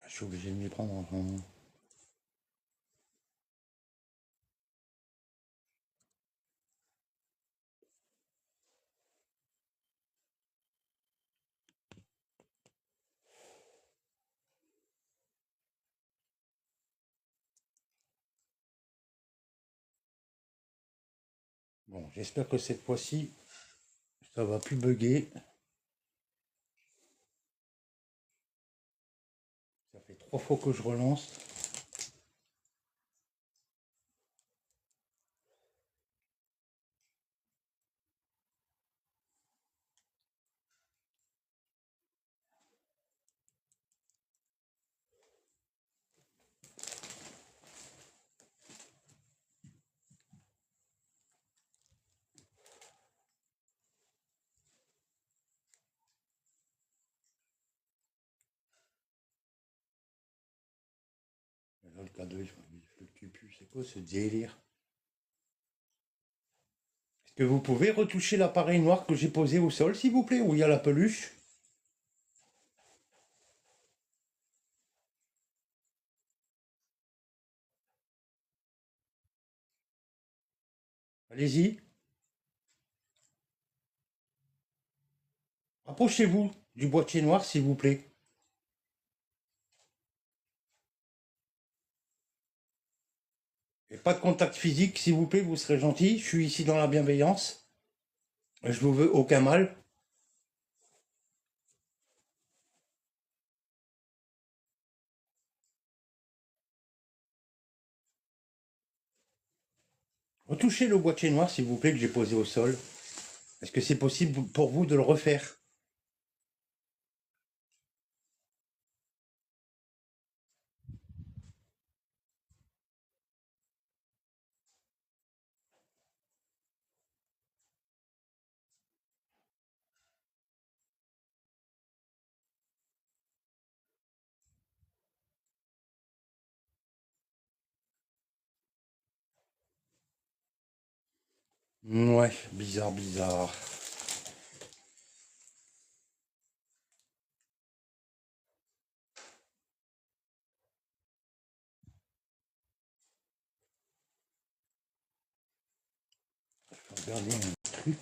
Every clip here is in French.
Je suis obligé de m'y prendre en ce moment. Bon, j'espère que cette fois-ci, ça va plus bugger. Ça fait 3 fois que je relance. Et là, le K2, il fluctue plus. C'est quoi ce délire? Est-ce que vous pouvez retoucher l'appareil noir que j'ai posé au sol, s'il vous plaît, où il y a la peluche? Allez-y. Rapprochez-vous du boîtier noir, s'il vous plaît. Et pas de contact physique, s'il vous plaît, vous serez gentil. Je suis ici dans la bienveillance. Je vous veux aucun mal. Retouchez le boîtier noir, s'il vous plaît, que j'ai posé au sol. Est-ce que c'est possible pour vous de le refaire? Ouais, bizarre, bizarre. Je vais regarder un truc.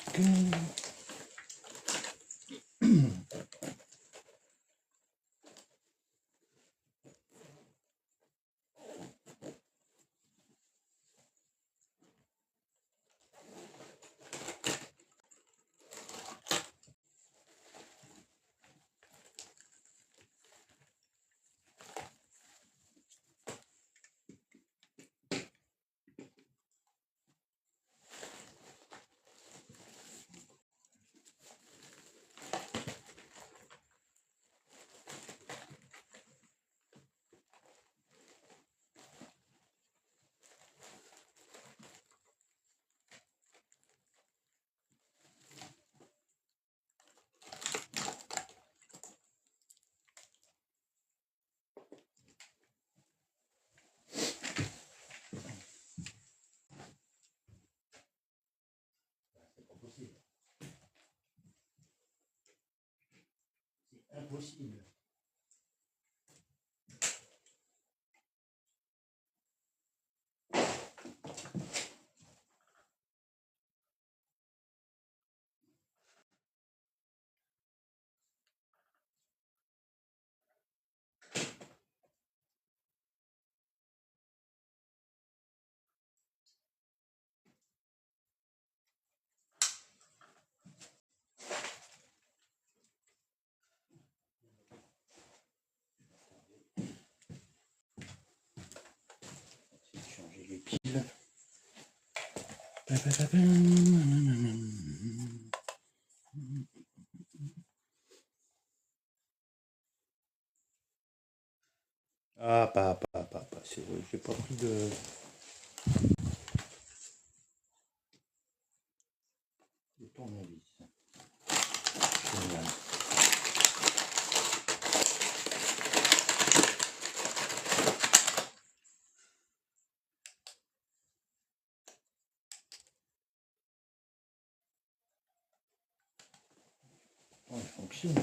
Impossible. Changer les piles. Ah, pas. C'est vrai, j'ai pas pris de tournevis. Génial. Oh, il fonctionne.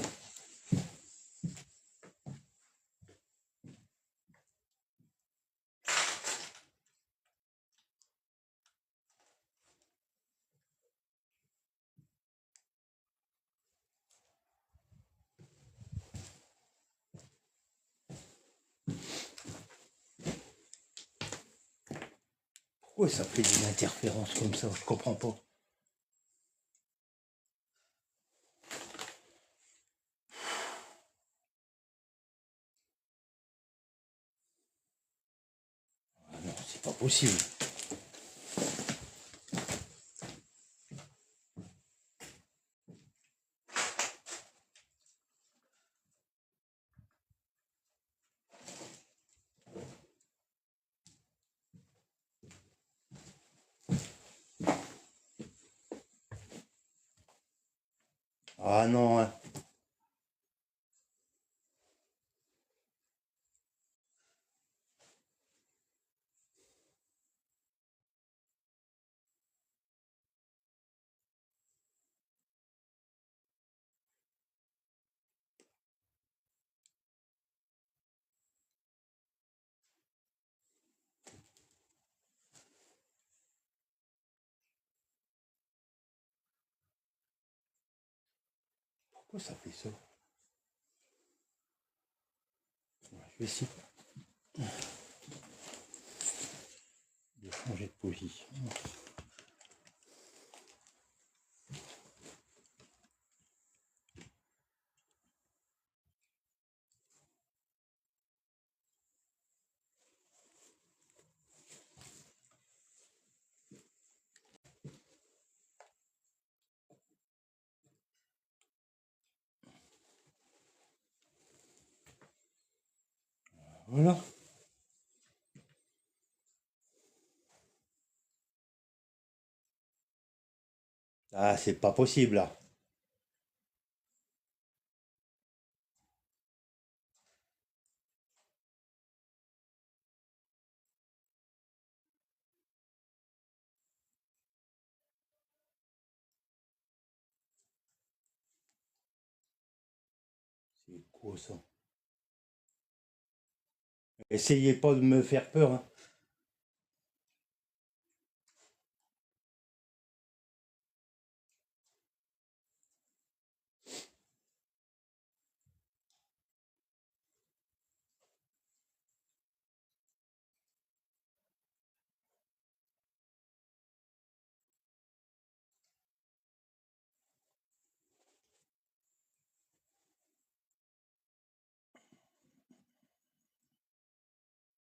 Pourquoi ça fait des interférences comme ça? Je comprends pas. Ah non, c'est pas possible. Ah non, hein. Pourquoi ça fait ça? Je vais essayer de changer de position. Voilà. Ah, c'est pas possible là. C'est quoi ça? Essayez pas de me faire peur, hein.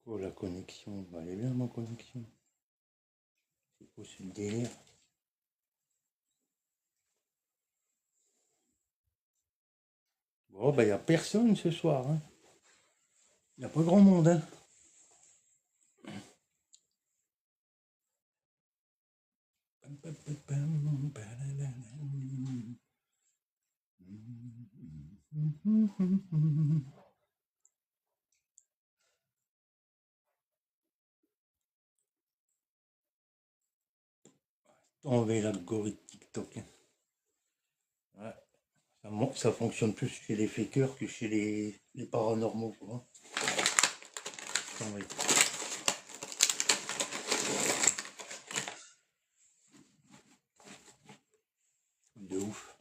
Oh, la connexion, bah, elle est bien ma connexion. C'est quoi ce délire? Bon, bah, y a personne ce soir, hein. Y a pas grand monde, hein. Enlever l'algorithme TikTok, hein. Ouais, ça fonctionne plus chez les fakers que chez les paranormaux, quoi. Attends, de ouf.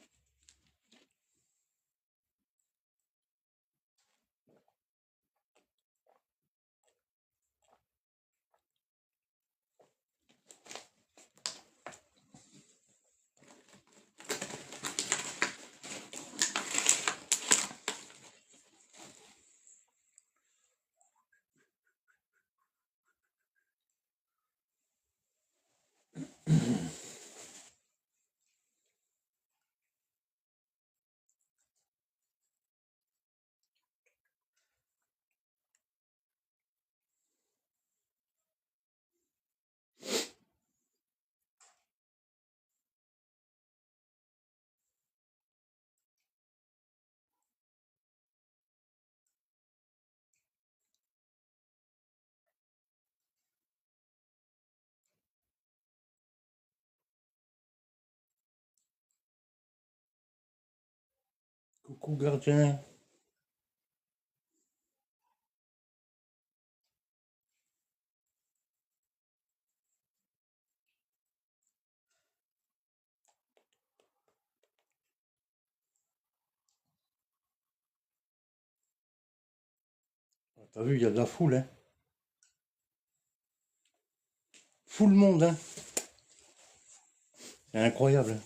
Coucou gardien. T'as vu, il y a de la foule, hein. full monde, hein. C'est incroyable.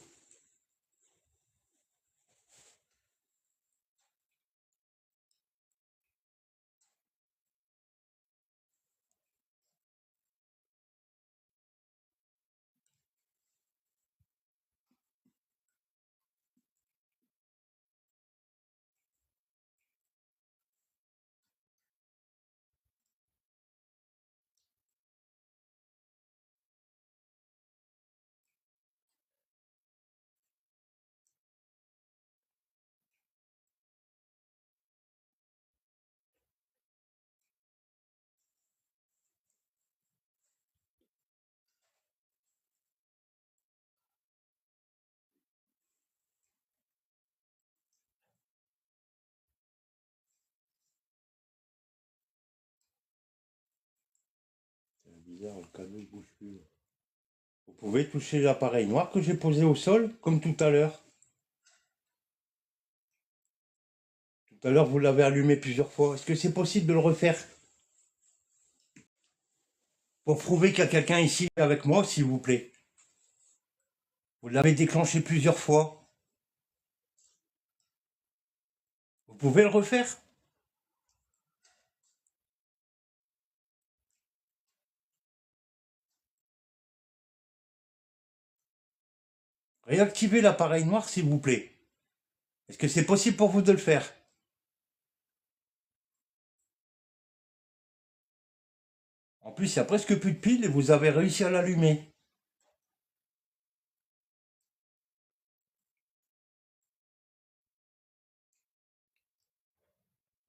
C'est bizarre, le cadeau il bouge plus. Vous pouvez toucher l'appareil noir que j'ai posé au sol, comme tout à l'heure. Tout à l'heure, vous l'avez allumé plusieurs fois. Est-ce que c'est possible de le refaire? Pour prouver qu'il y a quelqu'un ici avec moi, s'il vous plaît. Vous l'avez déclenché plusieurs fois. Vous pouvez le refaire? Réactivez l'appareil noir, s'il vous plaît. Est-ce que c'est possible pour vous de le faire? En plus, il n'y a presque plus de piles et vous avez réussi à l'allumer.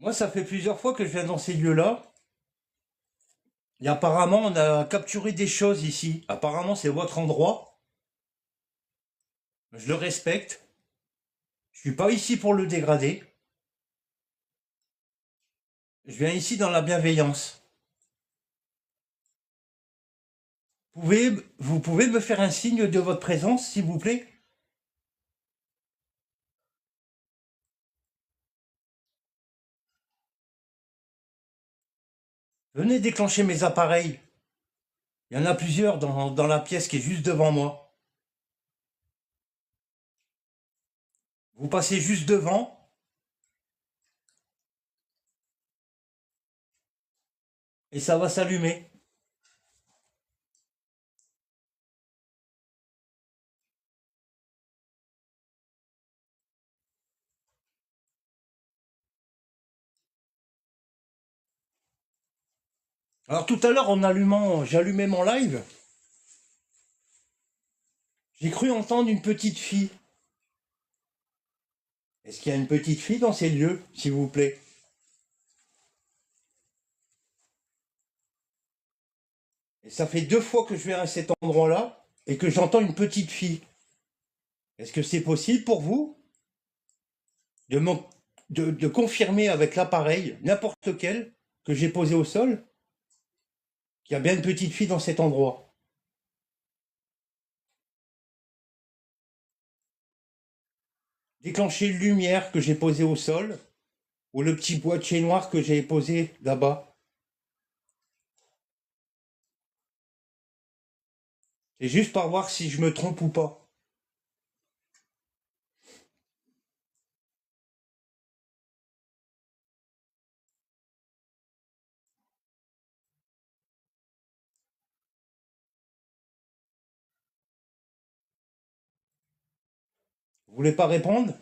Moi, ça fait plusieurs fois que je viens dans ces lieux-là. Et apparemment, on a capturé des choses ici. Apparemment, c'est votre endroit. Je le respecte. Je suis pas ici pour le dégrader. Je viens ici dans la bienveillance. Vous pouvez me faire un signe de votre présence, s'il vous plaît? Venez déclencher mes appareils. Il y en a plusieurs dans la pièce qui est juste devant moi. Vous passez juste devant et ça va s'allumer. Alors tout à l'heure, en allumant, j'allumais mon live. J'ai cru entendre une petite fille. Est-ce qu'il y a une petite fille dans ces lieux, s'il vous plaît? Et ça fait 2 fois que je viens à cet endroit-là et que j'entends une petite fille. Est-ce que c'est possible pour vous de confirmer avec l'appareil, n'importe lequel, que j'ai posé au sol, qu'il y a bien une petite fille dans cet endroit? Déclenchez une lumière que j'ai posée au sol, ou le petit boîtier noir que j'ai posé là-bas. C'est juste pour voir si je me trompe ou pas. Vous voulez pas répondre?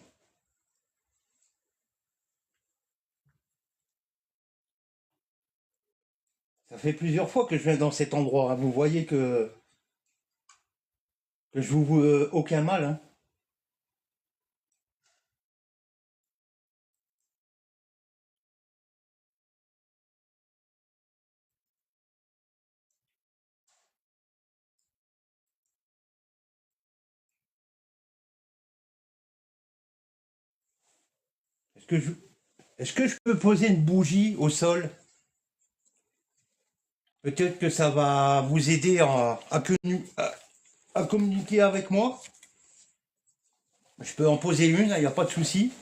Ça fait plusieurs fois que je viens dans cet endroit, hein. Vous voyez que je vous veux aucun mal, hein. Est-ce que je, est-ce que je peux poser une bougie au sol? Peut-être que ça va vous aider à communiquer avec moi. Je peux en poser une, il n'y a pas de souci.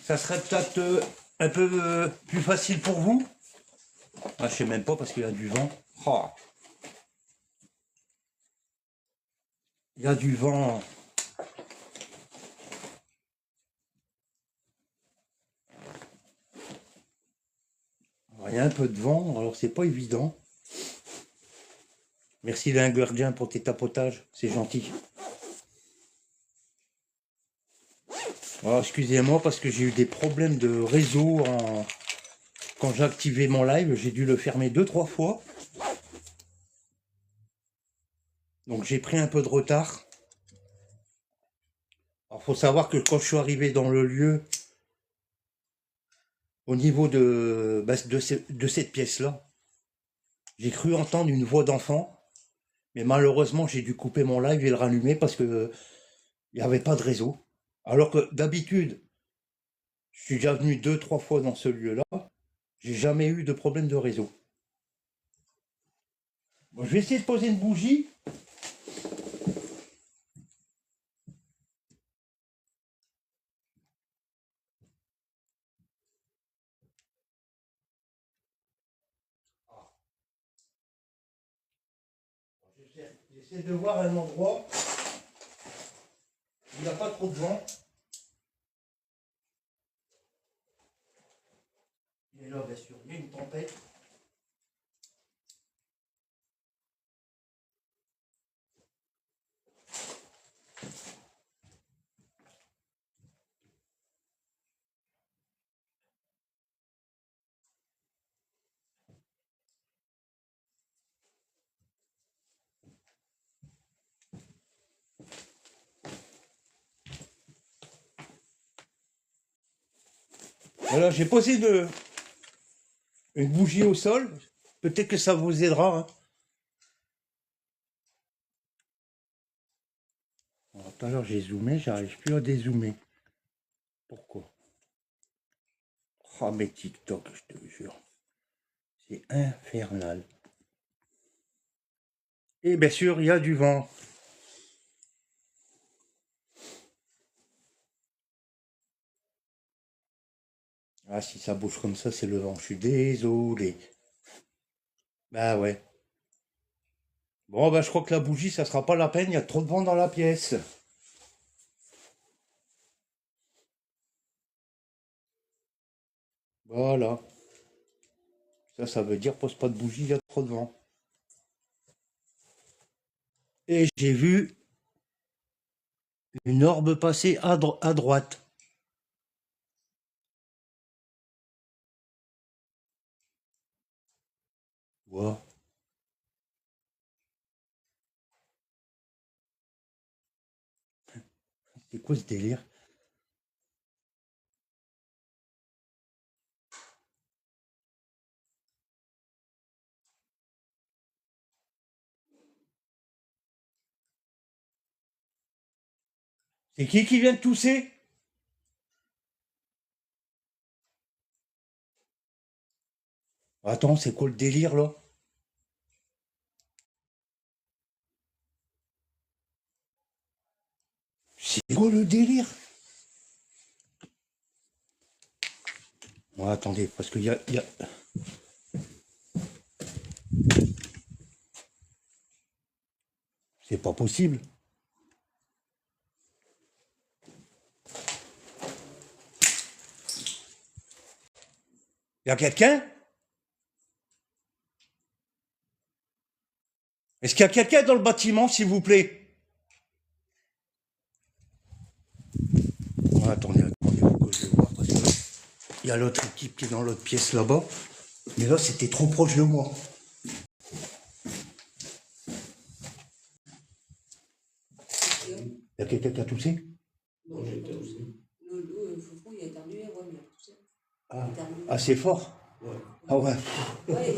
Ça serait peut-être un peu plus facile pour vous. Ah, je sais même pas parce qu'il y a du vent. Oh. Il y a du vent. Il y a un peu de vent, alors c'est pas évident. Merci l'ingrédient pour tes tapotages, c'est gentil. Alors, excusez-moi parce que j'ai eu des problèmes de réseau quand j'ai activé mon live, j'ai dû le fermer 2-3 fois. Donc j'ai pris un peu de retard. Alors faut savoir que quand je suis arrivé dans le lieu, au niveau de cette pièce-là, j'ai cru entendre une voix d'enfant. Mais malheureusement, j'ai dû couper mon live et le rallumer parce que il n'y avait pas de réseau. Alors que d'habitude, je suis déjà venu 2-3 fois dans ce lieu-là, j'ai jamais eu de problème de réseau. Bon, je vais essayer de poser une bougie. J'essaie de voir un endroit où il n'y a pas trop de vent. Et là, bien sûr, il y a une tempête. Voilà, j'ai posé une bougie au sol. Peut-être que ça vous aidera. Hein. Alors, tout à l'heure, j'ai zoomé, j'arrive plus à dézoomer. Pourquoi? Oh, mais TikTok, je te jure. C'est infernal. Et bien sûr, il y a du vent. Ah, si ça bouge comme ça, c'est le vent. Je suis désolé. Bah ouais. Bon, bah je crois que la bougie, ça sera pas la peine. Il y a trop de vent dans la pièce. Voilà. Ça veut dire pose pas de bougie, il y a trop de vent. Et j'ai vu une orbe passer à droite. Wow. C'est quoi ce délire? C'est qui vient de tousser? Attends, c'est quoi le délire là? C'est quoi le délire? Bon, attendez, parce qu'il y a... C'est pas possible. Il y a quelqu'un? Est-ce qu'il y a quelqu'un dans le bâtiment, s'il vous plaît? Bon, attendez, faut que je vois parce que il y a l'autre équipe qui est dans l'autre pièce là-bas. Mais là, c'était trop proche de moi. Il y a quelqu'un qui a toussé? Non, j'ai toussé. Le foufou, il a éternué, ouais, mais il a toussé. Ah, assez fort? Ouais. Ah ouais. Ouais,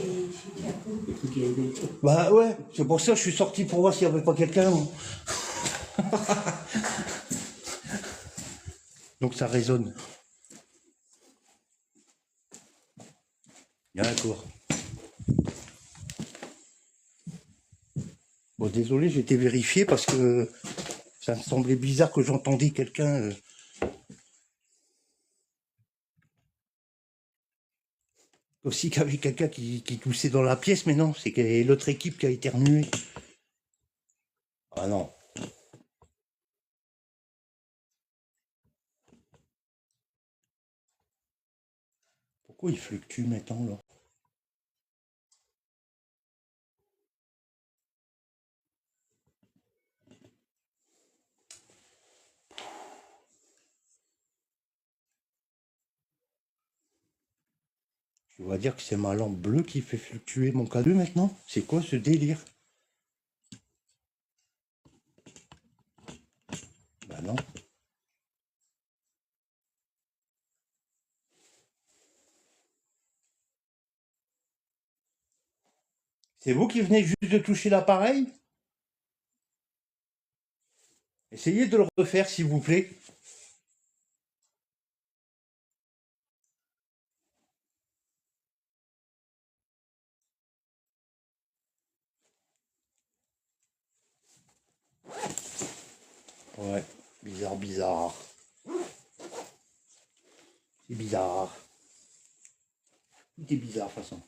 il a tout. Le truc qui rigole trop. Bah ouais, c'est pour ça que je suis sorti pour voir s'il n'y avait pas quelqu'un. Moi. Donc ça résonne. D'accord. Bon, désolé, j'ai été vérifié parce que ça me semblait bizarre que j'entendais quelqu'un. Aussi qu'il y avait quelqu'un qui toussait dans la pièce, mais non, c'est que l'autre équipe qui a éternué. Ah non. Pourquoi il fluctue maintenant, là? Je dois dire que c'est ma lampe bleue qui fait fluctuer mon K2 maintenant. C'est quoi ce délire? Bah non. C'est vous qui venez juste de toucher l'appareil? Essayez de le refaire, s'il vous plaît. Ouais, bizarre, bizarre. C'est bizarre. Tout est bizarre, de toute façon.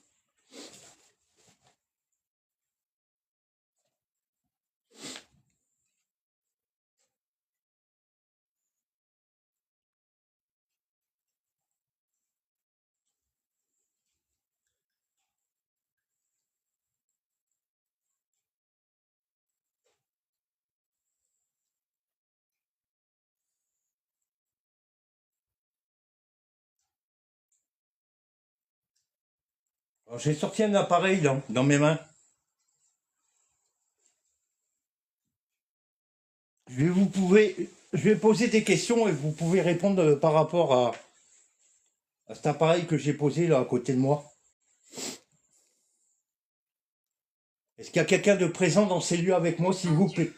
Alors, j'ai sorti un appareil là, dans mes mains. Je vais poser des questions et vous pouvez répondre par rapport à cet appareil que j'ai posé là à côté de moi. Est-ce qu'il y a quelqu'un de présent dans ces lieux avec moi, s'il vous plaît?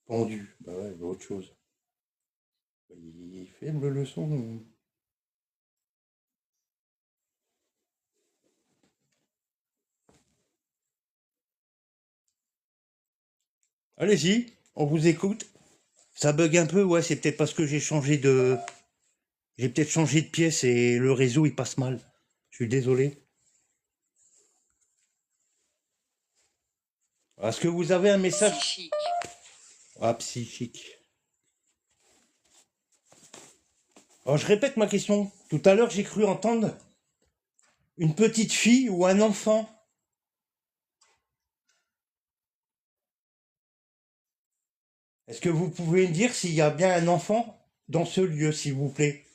Pendu. Bah ouais, autre chose. Il est faible le son. Allez-y, on vous écoute. Ça bug un peu, ouais, c'est peut-être parce que j'ai changé de. J'ai peut-être changé de pièce et le réseau il passe mal. Je suis désolé. Est-ce que vous avez un message? Psychique. Ah, psychique. Alors, je répète ma question. Tout à l'heure, j'ai cru entendre une petite fille ou un enfant. Est-ce que vous pouvez me dire s'il y a bien un enfant dans ce lieu, s'il vous plaît?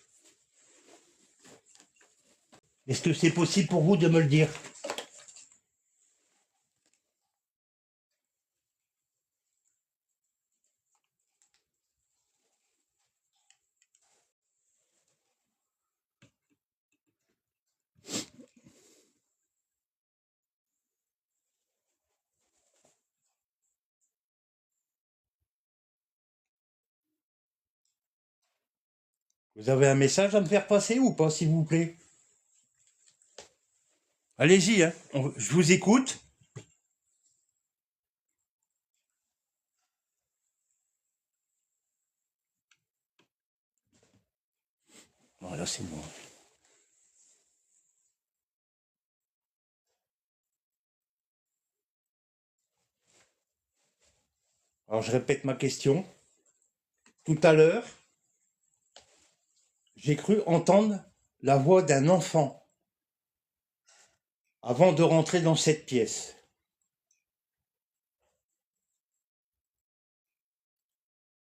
Est-ce que c'est possible pour vous de me le dire? Vous avez un message à me faire passer ou pas, s'il vous plaît? Allez-y, hein. Je vous écoute. Voilà, c'est moi. Alors, je répète ma question. Tout à l'heure, j'ai cru entendre la voix d'un enfant avant de rentrer dans cette pièce.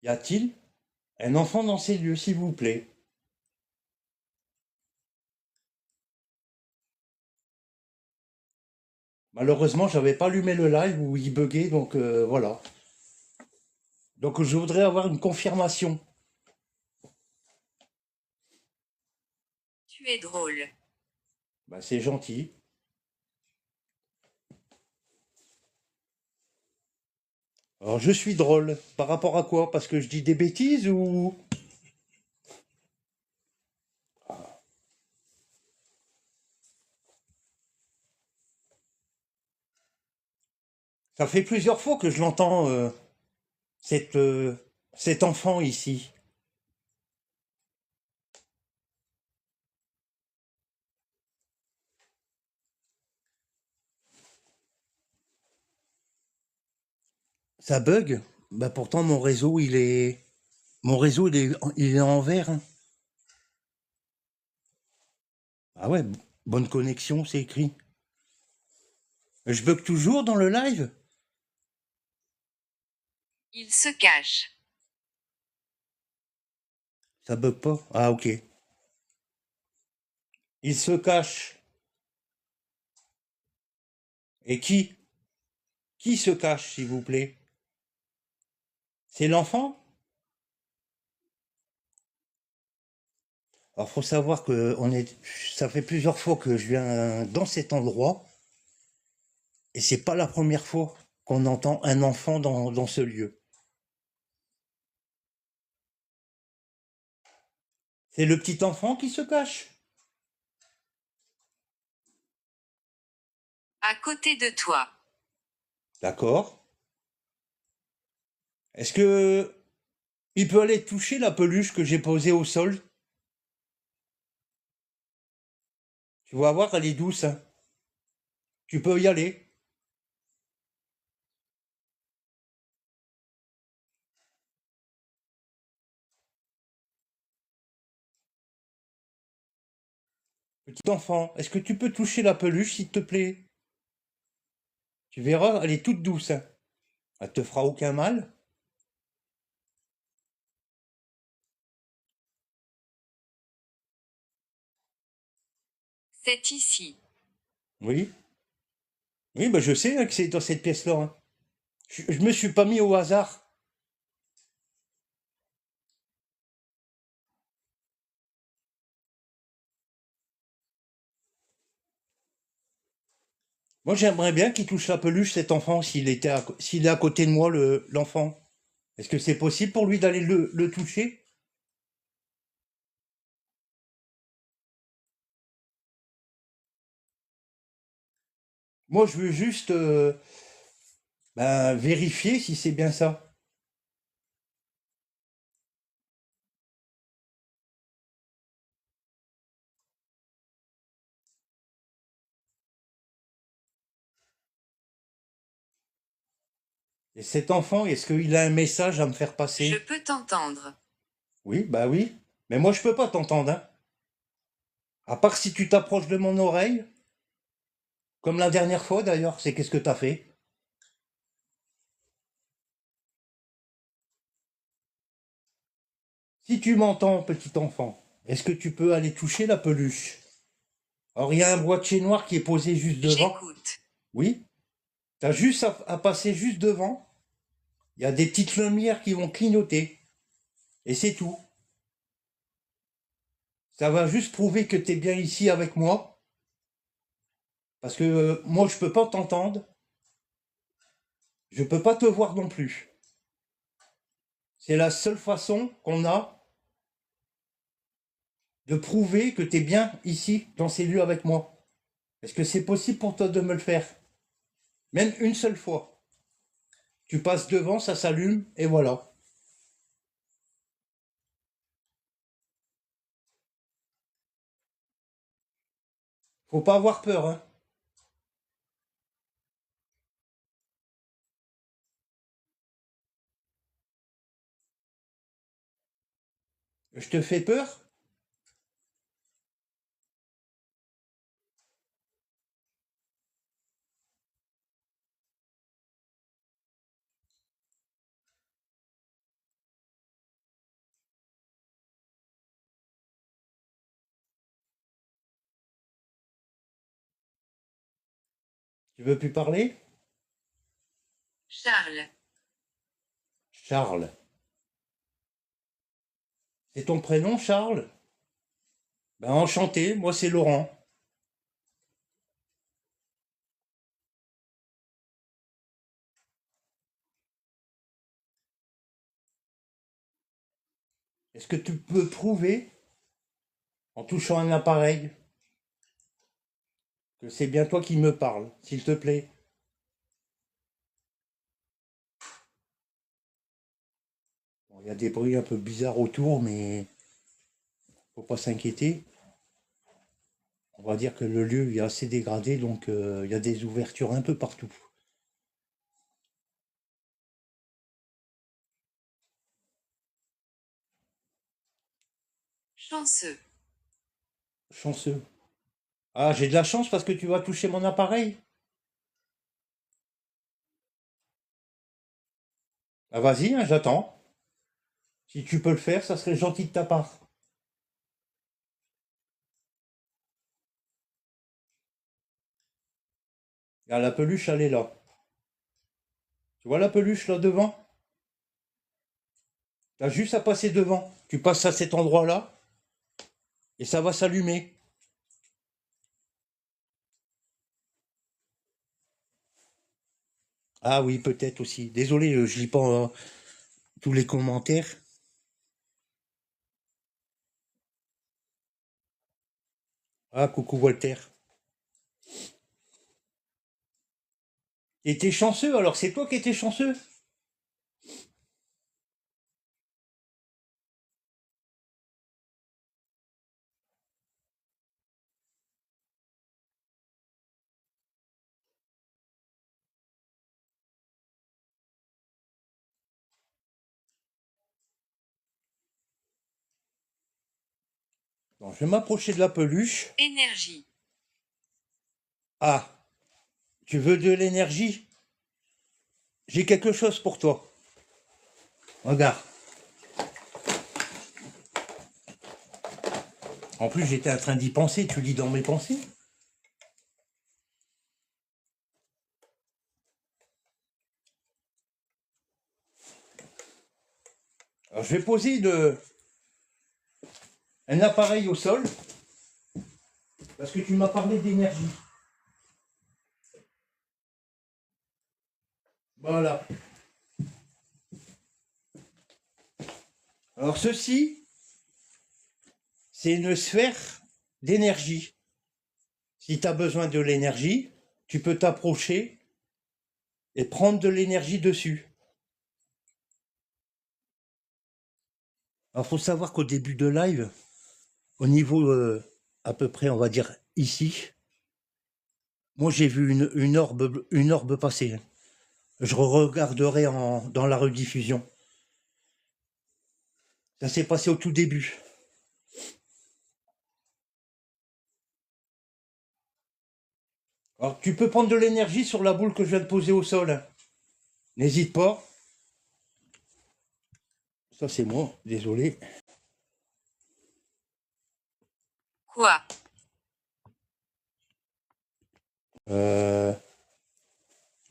Y a-t-il un enfant dans ces lieux, s'il vous plaît? Malheureusement, j'avais pas allumé le live où il buguait, donc voilà. Donc je voudrais avoir une confirmation. Tu es drôle. Bah, c'est gentil. Alors je suis drôle. Par rapport à quoi? Parce que je dis des bêtises ou... Ça fait plusieurs fois que je l'entends, cette, cet enfant ici. Ça bug? Bah pourtant mon réseau il est en vert, hein. Ah ouais, bonne connexion, c'est écrit. Je bug toujours dans le live? Il se cache. Ça bug pas? Ah ok. Il se cache. Et qui? Qui se cache, s'il vous plaît? C'est l'enfant? Alors faut savoir que ça fait plusieurs fois que je viens dans cet endroit, et c'est pas la première fois qu'on entend un enfant dans ce lieu. C'est le petit enfant qui se cache? À côté de toi. D'accord. Est-ce que il peut aller toucher la peluche que j'ai posée au sol? Tu vas voir, elle est douce, hein. Tu peux y aller. Petit enfant, est-ce que tu peux toucher la peluche, s'il te plaît? Tu verras, elle est toute douce, hein. Elle te fera aucun mal. C'est ici. Oui. Oui, bah je sais hein, que c'est dans cette pièce-là, hein. Je me suis pas mis au hasard. Moi, j'aimerais bien qu'il touche la peluche, cet enfant, s'il est à côté de moi, l'enfant. Est-ce que c'est possible pour lui d'aller le toucher? Moi, je veux juste vérifier si c'est bien ça. Et cet enfant, est-ce qu'il a un message à me faire Je passer? peux t'entendre. Oui, bah oui. Mais moi, je peux pas t'entendre, hein. À part si tu t'approches de mon oreille, comme la dernière fois d'ailleurs, c'est qu'est-ce que t'as fait? Si tu m'entends, petit enfant, est-ce que tu peux aller toucher la peluche? Alors, il y a un boîtier noir qui est posé juste devant. J'écoute. Oui, t'as juste à passer juste devant. Il y a des petites lumières qui vont clignoter. Et c'est tout. Ça va juste prouver que tu es bien ici avec moi. Parce que moi, je peux pas t'entendre. Je peux pas te voir non plus. C'est la seule façon qu'on a de prouver que tu es bien ici, dans ces lieux avec moi. Est-ce que c'est possible pour toi de me le faire? Même une seule fois. Tu passes devant, ça s'allume, et voilà. Faut pas avoir peur, hein. Je te fais peur? Tu veux plus parler? Charles. Charles. C'est ton prénom, Charles? Ben, enchanté, moi c'est Laurent. Est-ce que tu peux prouver, en touchant un appareil, que c'est bien toi qui me parles, s'il te plaît? Bon, il y a des bruits un peu bizarres autour, mais faut pas s'inquiéter. On va dire que le lieu est assez dégradé, donc il y a des ouvertures un peu partout. Chanceux. Chanceux. Ah, j'ai de la chance parce que tu vas toucher mon appareil. Ah, vas-y, hein, j'attends. Si tu peux le faire, ça serait gentil de ta part. Ah, la peluche, elle est là. Tu vois la peluche là devant? T'as juste à passer devant. Tu passes à cet endroit-là et ça va s'allumer. Ah oui, peut-être aussi. Désolé, je lis pas tous les commentaires. Ah, coucou Walter. Et t'es chanceux, alors c'est toi qui étais chanceux? Bon, je vais m'approcher de la peluche. Énergie. Ah, tu veux de l'énergie? J'ai quelque chose pour toi. Regarde. En plus, j'étais en train d'y penser, tu lis dans mes pensées. Alors, je vais poser un appareil au sol, parce que tu m'as parlé d'énergie. Voilà. Alors, ceci, c'est une sphère d'énergie. Si tu as besoin de l'énergie, tu peux t'approcher et prendre de l'énergie dessus. Alors, faut savoir qu'au début de live, au niveau à peu près, on va dire ici, moi j'ai vu une orbe passer. Je regarderai dans la rediffusion. Ça s'est passé au tout début. Alors, tu peux prendre de l'énergie sur la boule que je viens de poser au sol, hein. N'hésite pas. Ça, c'est moi, désolé. Quoi?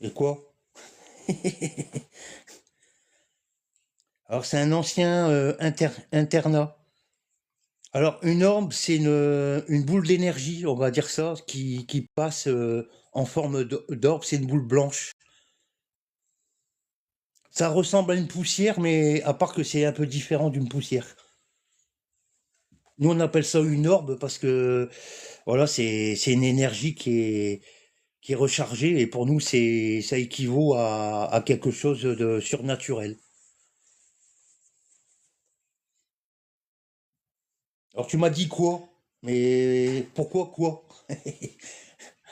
Et quoi? Alors, c'est un ancien internat. Alors, une orbe, c'est une boule d'énergie, on va dire ça, qui passe en forme d'orbe. C'est une boule blanche. Ça ressemble à une poussière, mais à part que c'est un peu différent d'une poussière. Nous, on appelle ça une orbe parce que, voilà, c'est une énergie qui est rechargée et pour nous, ça équivaut à quelque chose de surnaturel. Alors, tu m'as dit quoi? Mais pourquoi quoi?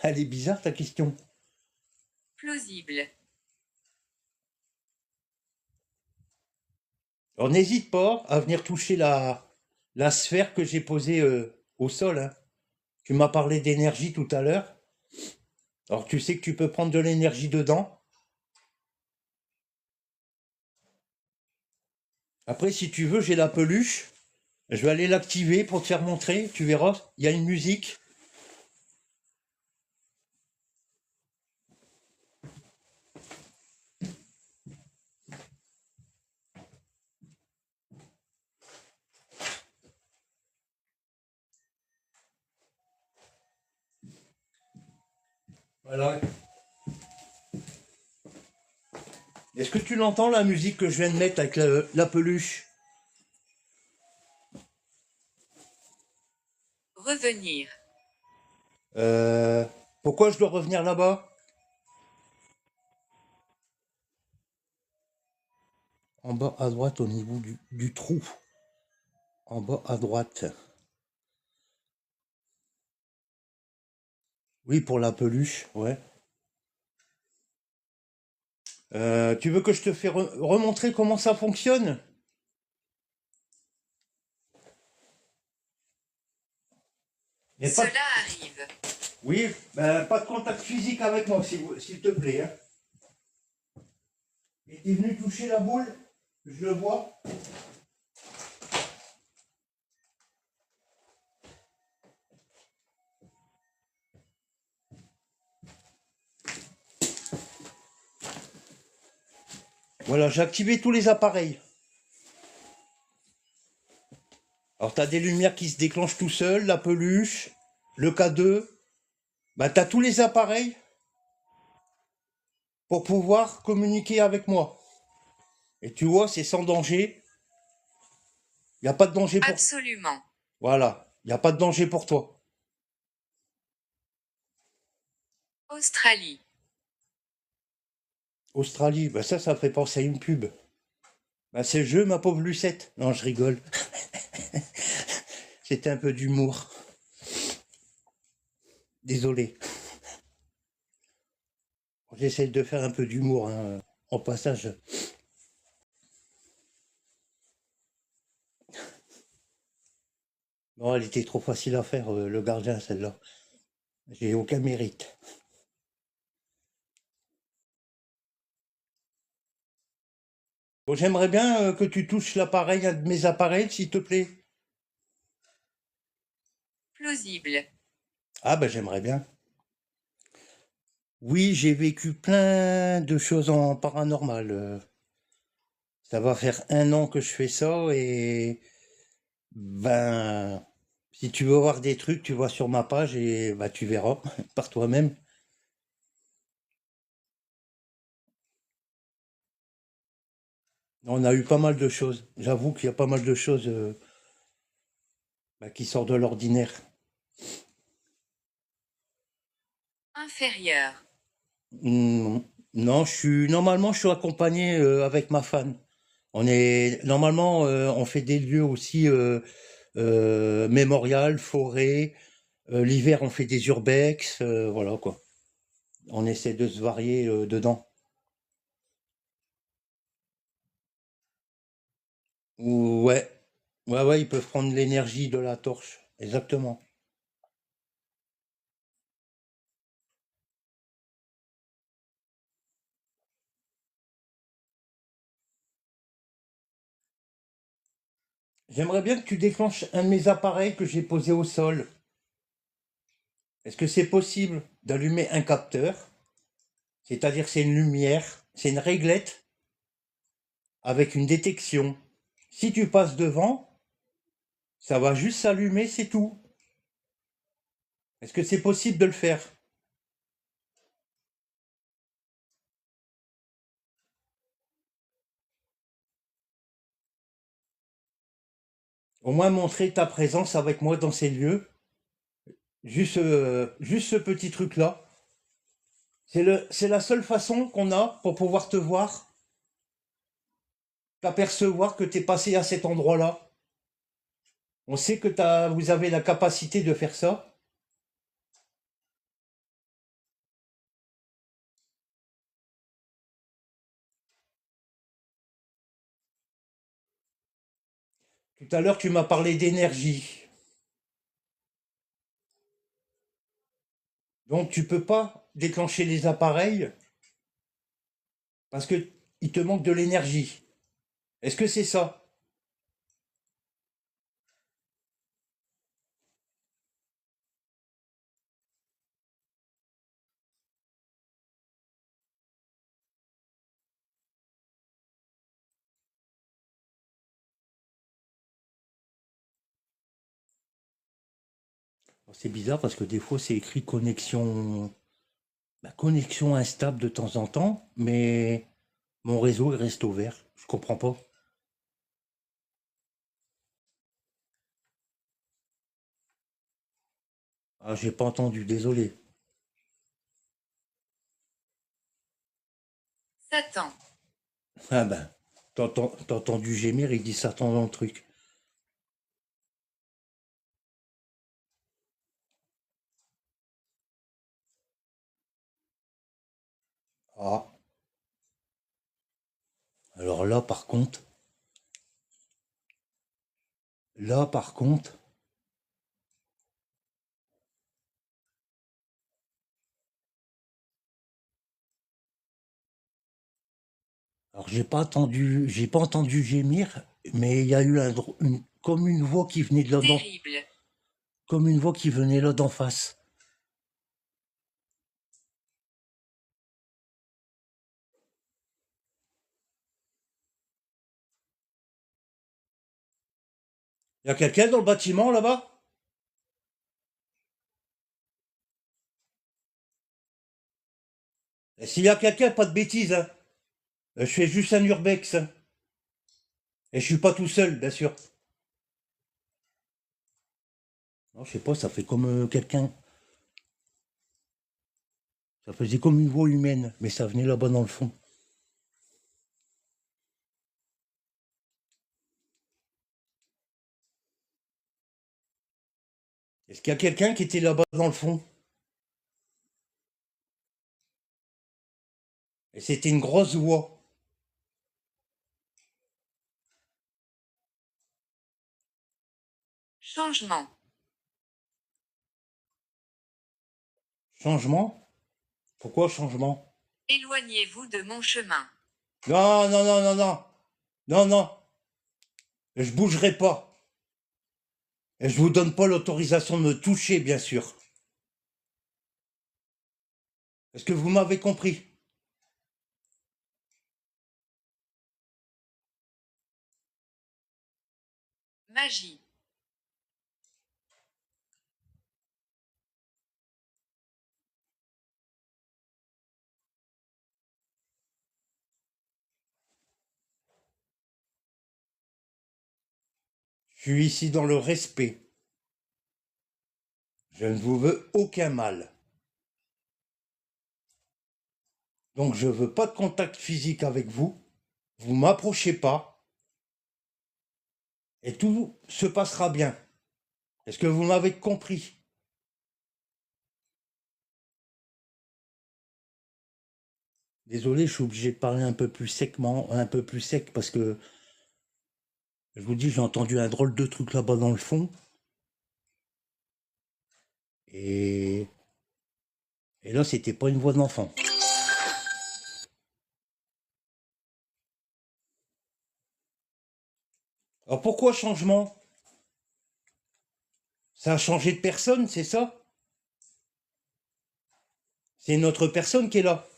Elle est bizarre ta question. Plausible. Alors, n'hésite pas à venir toucher la sphère que j'ai posée au sol, hein. Tu m'as parlé d'énergie tout à l'heure. Alors, tu sais que tu peux prendre de l'énergie dedans. Après, si tu veux, j'ai la peluche. Je vais aller l'activer pour te faire montrer. Tu verras, il y a une musique. Voilà. Est-ce que tu l'entends, la musique que je viens de mettre avec la peluche? Revenir. Euh, Pourquoi je dois revenir là-bas? En bas à droite, au niveau du trou. En bas à droite. Oui, pour la peluche, ouais. Tu veux que je te fasse remontrer comment ça fonctionne? Et pas de... Cela arrive. Oui, ben, pas de contact physique avec moi, s'il te plaît. Hein. Et t'es venu toucher la boule, je le vois. Voilà, j'ai activé tous les appareils. Alors, tu as des lumières qui se déclenchent tout seul, la peluche, le K2. Ben, tu as tous les appareils pour pouvoir communiquer avec moi. Et tu vois, c'est sans danger. Il n'y a pas de danger pour... Absolument. Voilà, il n'y a pas de danger pour toi. Australie. Australie, ben ça fait penser à une pub. Ben, c'est le jeu, ma pauvre Lucette. Non, je rigole. C'était un peu d'humour. Désolé. J'essaie de faire un peu d'humour, hein, en passage. Non, elle était trop facile à faire, le gardien, celle-là. J'ai aucun mérite. Bon, j'aimerais bien que tu touches l'appareil, un de mes appareils, s'il te plaît. Plausible. Ah, ben j'aimerais bien. Oui, j'ai vécu plein de choses en paranormal. Ça va faire 1 an que je fais ça et ben, si tu veux voir des trucs, tu vas sur ma page et bah, tu verras par toi-même. On a eu pas mal de choses. J'avoue qu'il y a pas mal de choses bah, qui sortent de l'ordinaire. Inférieur. Non, normalement je suis accompagné avec ma femme. Normalement on fait des lieux aussi mémorial, forêt. L'hiver on fait des urbex, voilà quoi. On essaie de se varier dedans. Ouais, ouais, ils peuvent prendre l'énergie de la torche, exactement. J'aimerais bien que tu déclenches un de mes appareils que j'ai posé au sol. Est-ce que c'est possible d'allumer un capteur? C'est-à-dire c'est une lumière, c'est une réglette avec une détection. Si tu passes devant, ça va juste s'allumer, c'est tout. Est-ce que c'est possible de le faire? Au moins montrer ta présence avec moi dans ces lieux. Juste ce petit truc-là. C'est la seule façon qu'on a pour pouvoir te voir, t'apercevoir que tu es passé à cet endroit-là. On sait que vous avez la capacité de faire ça. Tout à l'heure, tu m'as parlé d'énergie. Donc, tu peux pas déclencher les appareils parce que il te manque de l'énergie. Est-ce que c'est ça? C'est bizarre parce que des fois, c'est écrit connexion, bah, connexion instable de temps en temps, mais mon réseau il reste ouvert. Je comprends pas. Ah, j'ai pas entendu, désolé. Satan. Ah ben, t'as entendu gémir, il dit Satan dans le truc. Ah, alors là par contre, Alors j'ai pas entendu gémir, mais il y a eu comme une voix qui venait de là Terrible. comme une voix qui venait là d'en face. Il y a quelqu'un dans le bâtiment là-bas? Et s'il y a quelqu'un, pas de bêtises, hein. Je fais juste un urbex, hein. Et je suis pas tout seul, bien sûr. Non, je sais pas, ça fait comme quelqu'un. Ça faisait comme une voix humaine, mais ça venait là-bas dans le fond. Est-ce qu'il y a quelqu'un qui était là-bas dans le fond? Et c'était une grosse voix. Changement. Changement? Pourquoi changement? Éloignez-vous de mon chemin. Non, non, non, non, non. Non, non. Je bougerai pas. Et je vous donne pas l'autorisation de me toucher, bien sûr. Est-ce que vous m'avez compris? Magie. Je suis ici dans le respect. Je ne vous veux aucun mal. Donc je veux pas de contact physique avec vous. Vous m'approchez pas. Et tout se passera bien. Est-ce que vous m'avez compris? Désolé, je suis obligé de parler un peu plus secement, un peu plus sec, parce que je vous dis, j'ai entendu un drôle de truc là-bas dans le fond. Et, et là, c'était pas une voix d'enfant. Alors pourquoi changement? Ça a changé de personne, c'est ça? C'est notre personne qui est là.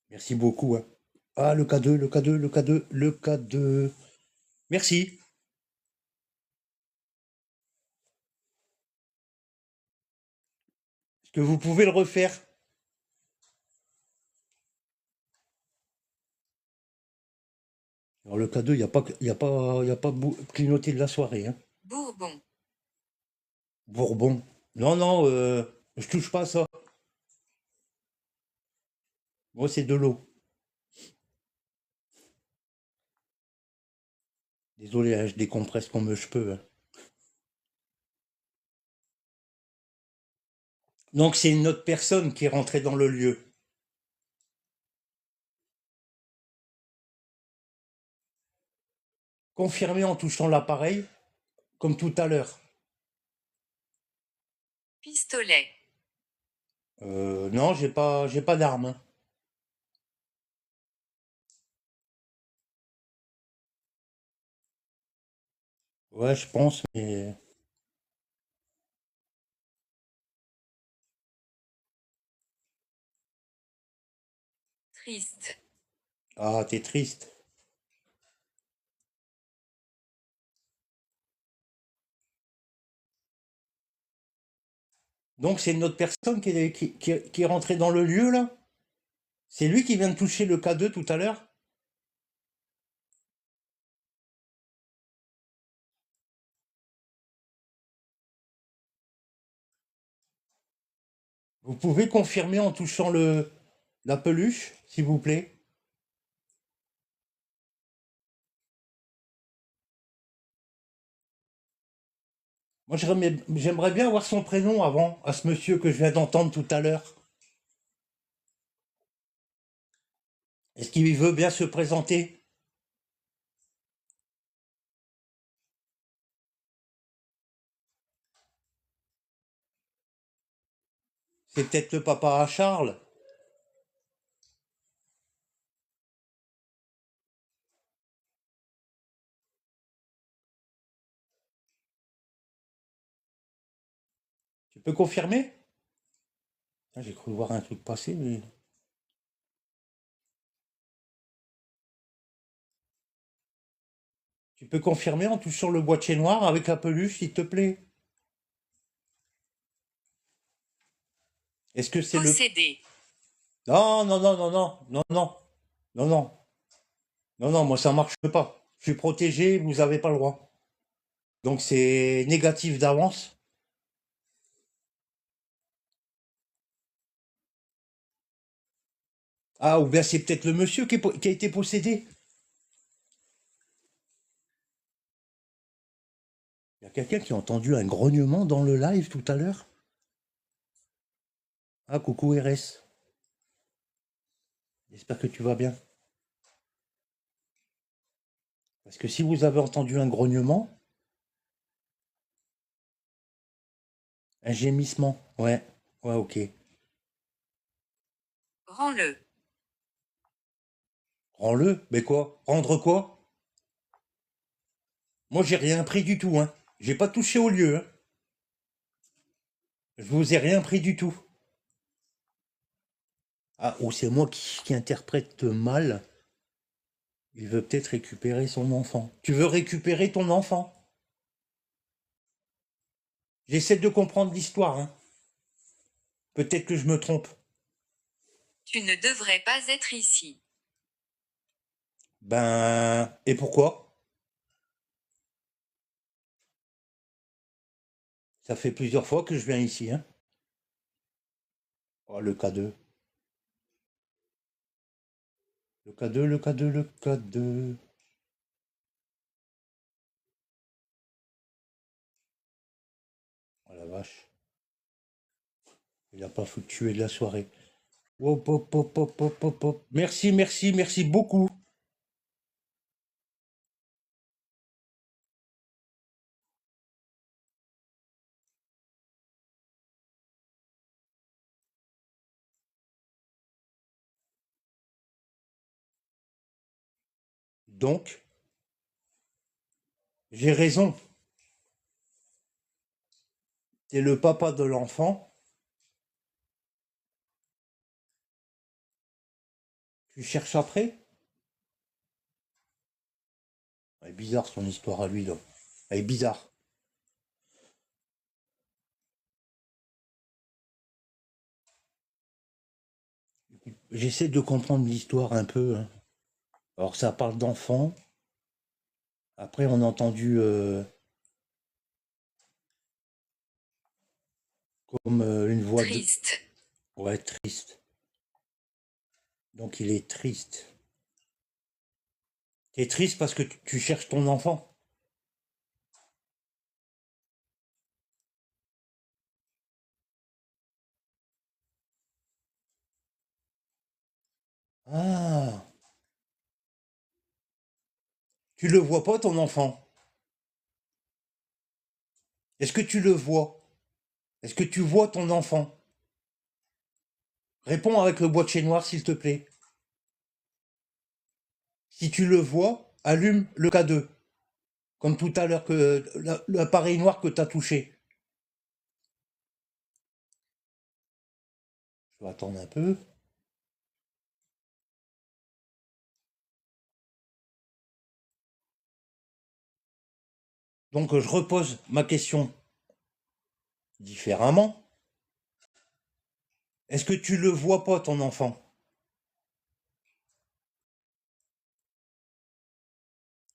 Merci beaucoup, hein. Ah, le K2, le K2, le K2, le K2. Merci. Est-ce que vous pouvez le refaire? Alors le K2, il n'y a pas, clignoté de la soirée, hein. Bourbon. Bourbon. Non, non, je touche pas à ça. Moi, c'est de l'eau. Désolé, hein, je décompresse comme je peux, hein. Donc c'est une autre personne qui est rentrée dans le lieu. Confirmé en touchant l'appareil, comme tout à l'heure. Pistolet. Non, j'ai pas d'arme, hein. Ouais, je pense, mais... Triste. Ah, t'es triste. Donc c'est une autre personne qui est rentrée dans le lieu, là? C'est lui qui vient de toucher le K2 tout à l'heure? Vous pouvez confirmer en touchant la peluche, s'il vous plaît? Moi, j'aimerais bien avoir son prénom avant, à ce monsieur que je viens d'entendre tout à l'heure. Est-ce qu'il veut bien se présenter? C'est peut-être le papa à Charles. Tu peux confirmer? Ah, j'ai cru voir un truc passer, mais... Tu peux confirmer en touchant le boîtier noir avec la peluche, s'il te plaît? Est-ce que c'est le... Posséder. Non, non, non, non, non, non, non, non, non, non, non, moi ça marche pas. Je suis protégé, vous avez pas le droit. Donc c'est négatif d'avance. Ah, ou bien c'est peut-être le monsieur qui a été possédé. Il y a quelqu'un qui a entendu un grognement dans le live tout à l'heure. Ah, coucou RS. J'espère que tu vas bien. Parce que si vous avez entendu un grognement, un gémissement, ouais, ouais, ok. Rends-le. Rends-le, mais quoi? Rendre quoi? Moi j'ai rien pris du tout, hein. J'ai pas touché au lieu, hein. Je vous ai rien pris du tout. Ah, ou c'est moi qui interprète mal. Il veut peut-être récupérer son enfant. Tu veux récupérer ton enfant? J'essaie de comprendre l'histoire, hein. Peut-être que je me trompe. Tu ne devrais pas être ici. Ben, et pourquoi? Ça fait plusieurs fois que je viens ici, hein. Oh, le K2. Le K2, le K2, le K2. Oh la vache. Il a pas foutu de la soirée. Hop, hop, hop, hop, hop, hop, hop. Merci, merci, merci beaucoup. Donc, j'ai raison. T'es le papa de l'enfant. Tu cherches après? Elle est bizarre son histoire à lui, là. Elle est bizarre. J'essaie de comprendre l'histoire un peu, hein. Alors ça parle d'enfants. Après on a entendu comme une voix de... Triste. Ouais, triste. Donc il est triste. T'es triste parce que tu cherches ton enfant. Ah, tu le vois pas ton enfant? Est-ce que tu le vois? Est-ce que tu vois ton enfant? Réponds avec le boîtier noir s'il te plaît. Si tu le vois, allume le K2. Comme tout à l'heure que l'appareil noir que t'as touché. Je vais attendre un peu. Donc je repose ma question différemment. Est-ce que tu le vois pas ton enfant?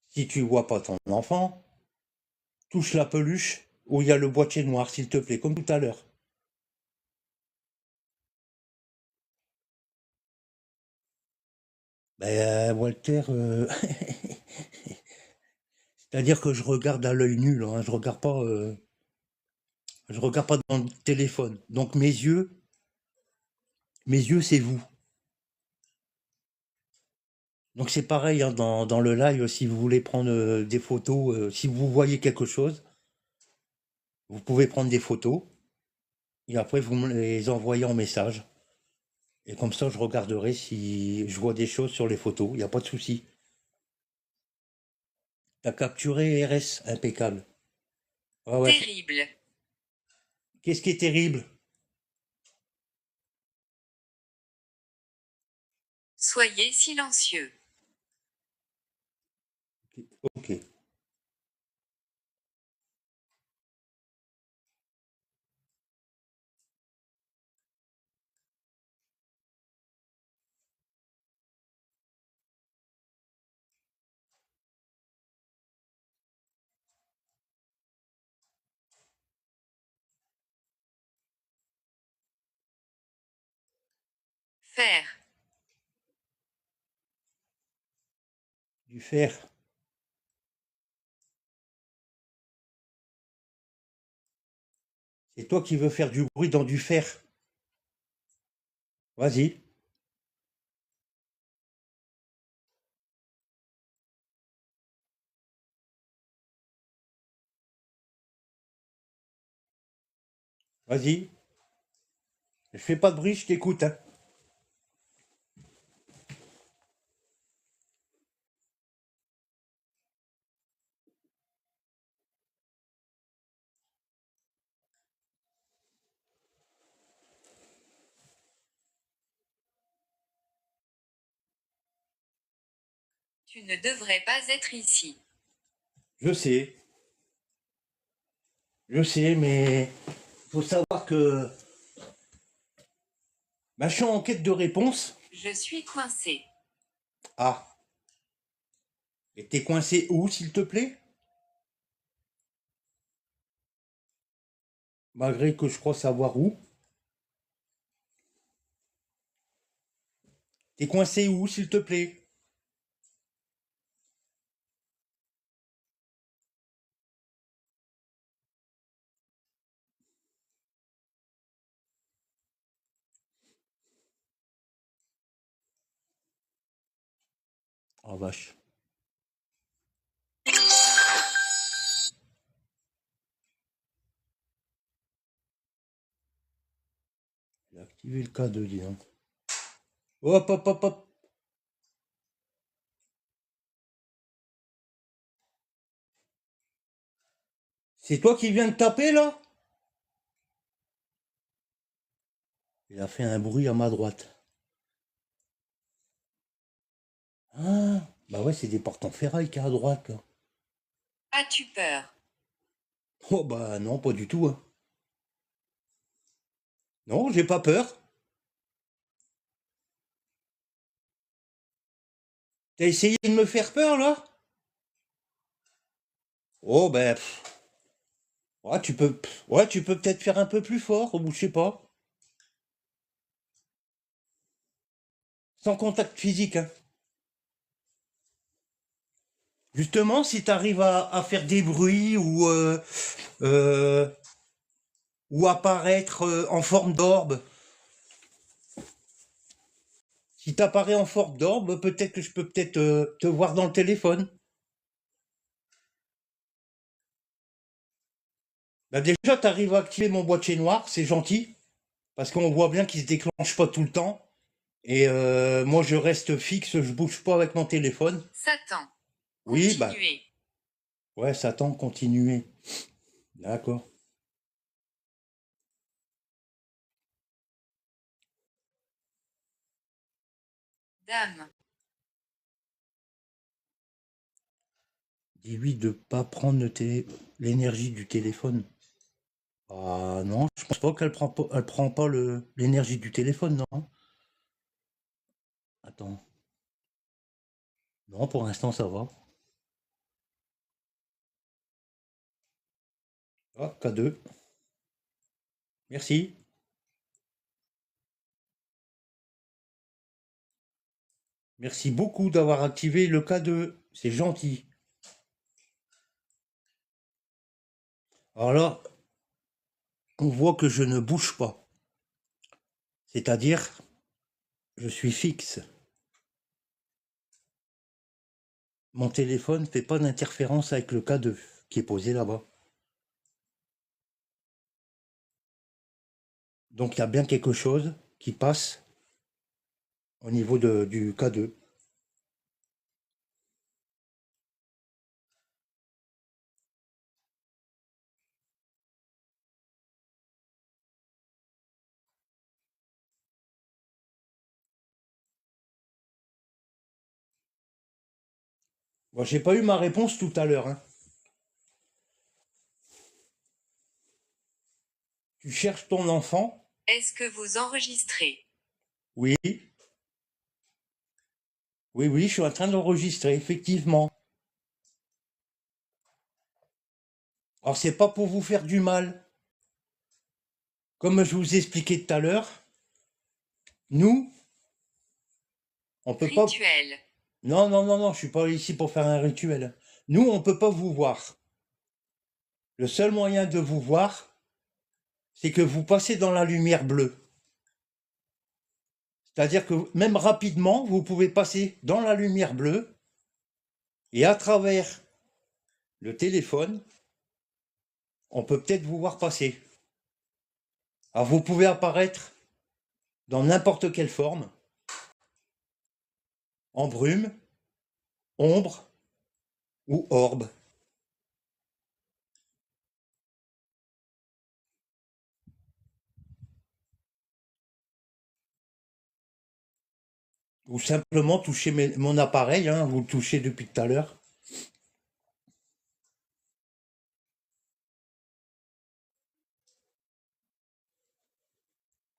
Si tu vois pas ton enfant, touche la peluche où il y a le boîtier noir s'il te plaît, comme tout à l'heure. Ben Walter, c'est-à-dire que je regarde à l'œil nul, hein, je regarde pas dans le téléphone. Donc mes yeux c'est vous. Donc c'est pareil hein, dans le live, si vous voulez prendre des photos, si vous voyez quelque chose, vous pouvez prendre des photos. et après vous me les envoyez en message. Et comme ça, je regarderai si je vois des choses sur les photos, il n'y a pas de souci. T'as capturé RS, impeccable. Ah ouais, Terrible. qu'est-ce qui est terrible? Soyez silencieux. Ok. Faire. Du fer. C'est toi qui veux faire du bruit dans du fer. Vas-y. Vas-y. Je fais pas de bruit, je t'écoute, hein. Tu ne devrais pas être ici. Je sais. Je sais, mais faut savoir que je suis en quête de réponse. Je suis coincé. Ah. Et t'es coincé où, s'il te plaît? Malgré que je crois savoir où. T'es coincé où, s'il te plaît? Oh vache. J'ai activé le K2, dis donc. Hop, hop, hop, hop. C'est toi qui viens de taper, là? Il a fait un bruit à ma droite. Ah, bah ouais, c'est des portes en ferraille qu'il y a à droite, là. As-tu peur? Oh bah non, pas du tout, hein. Non, j'ai pas peur. T'as essayé de me faire peur, là? Oh ben, ouais, ouais, tu peux peut-être faire un peu plus fort, ou je sais pas. Sans contact physique, hein. Justement, si tu arrives à faire des bruits euh, ou apparaître en forme d'orbe, si tu apparais en forme d'orbe, peut-être que je peux peut-être te voir dans le téléphone. Bah déjà, tu arrives à activer mon boîtier noir, c'est gentil, parce qu'on voit bien qu'il se déclenche pas tout le temps. Et moi, je reste fixe, je bouge pas avec mon téléphone. Satan. Oui, bah, Continuez. ouais, ça tend, continuer. D'accord. Dame. Dis-lui de pas prendre l'énergie du téléphone. Ah non, je pense pas elle prend pas l'énergie du téléphone, non. Attends. Non, pour l'instant, ça va. Ah, K2. Merci. Merci beaucoup d'avoir activé le K2. C'est gentil. Alors là, on voit que je ne bouge pas. C'est-à-dire, je suis fixe. Mon téléphone ne fait pas d'interférence avec le K2 qui est posé là-bas. Donc il y a bien quelque chose qui passe au niveau du K2. Bon, j'ai pas eu ma réponse tout à l'heure, hein. Tu cherches ton enfant? Est-ce que vous enregistrez? Oui. Oui, oui, je suis en train d'enregistrer, effectivement. Alors, c'est pas pour vous faire du mal. Comme je vous expliquais tout à l'heure, nous, on peut pas... Rituel. Non, non, non, non, je suis pas ici pour faire un rituel. Nous, on peut pas vous voir. Le seul moyen de vous voir, c'est que vous passez dans la lumière bleue. C'est-à-dire que même rapidement, vous pouvez passer dans la lumière bleue et à travers le téléphone, on peut peut-être vous voir passer. Alors vous pouvez apparaître dans n'importe quelle forme, en brume, ombre ou orbe. Ou simplement toucher mon appareil, hein, vous le touchez depuis tout à l'heure.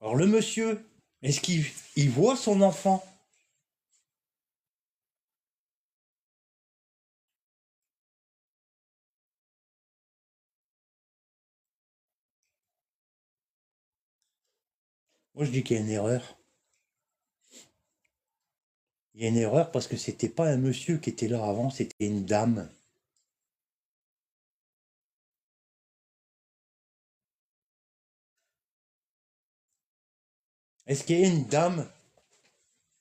Alors le monsieur, est-ce qu'il voit son enfant? Moi je dis qu'il y a une erreur. Il y a une erreur parce que c'était pas un monsieur qui était là avant, c'était une dame. Est-ce qu'il y a une dame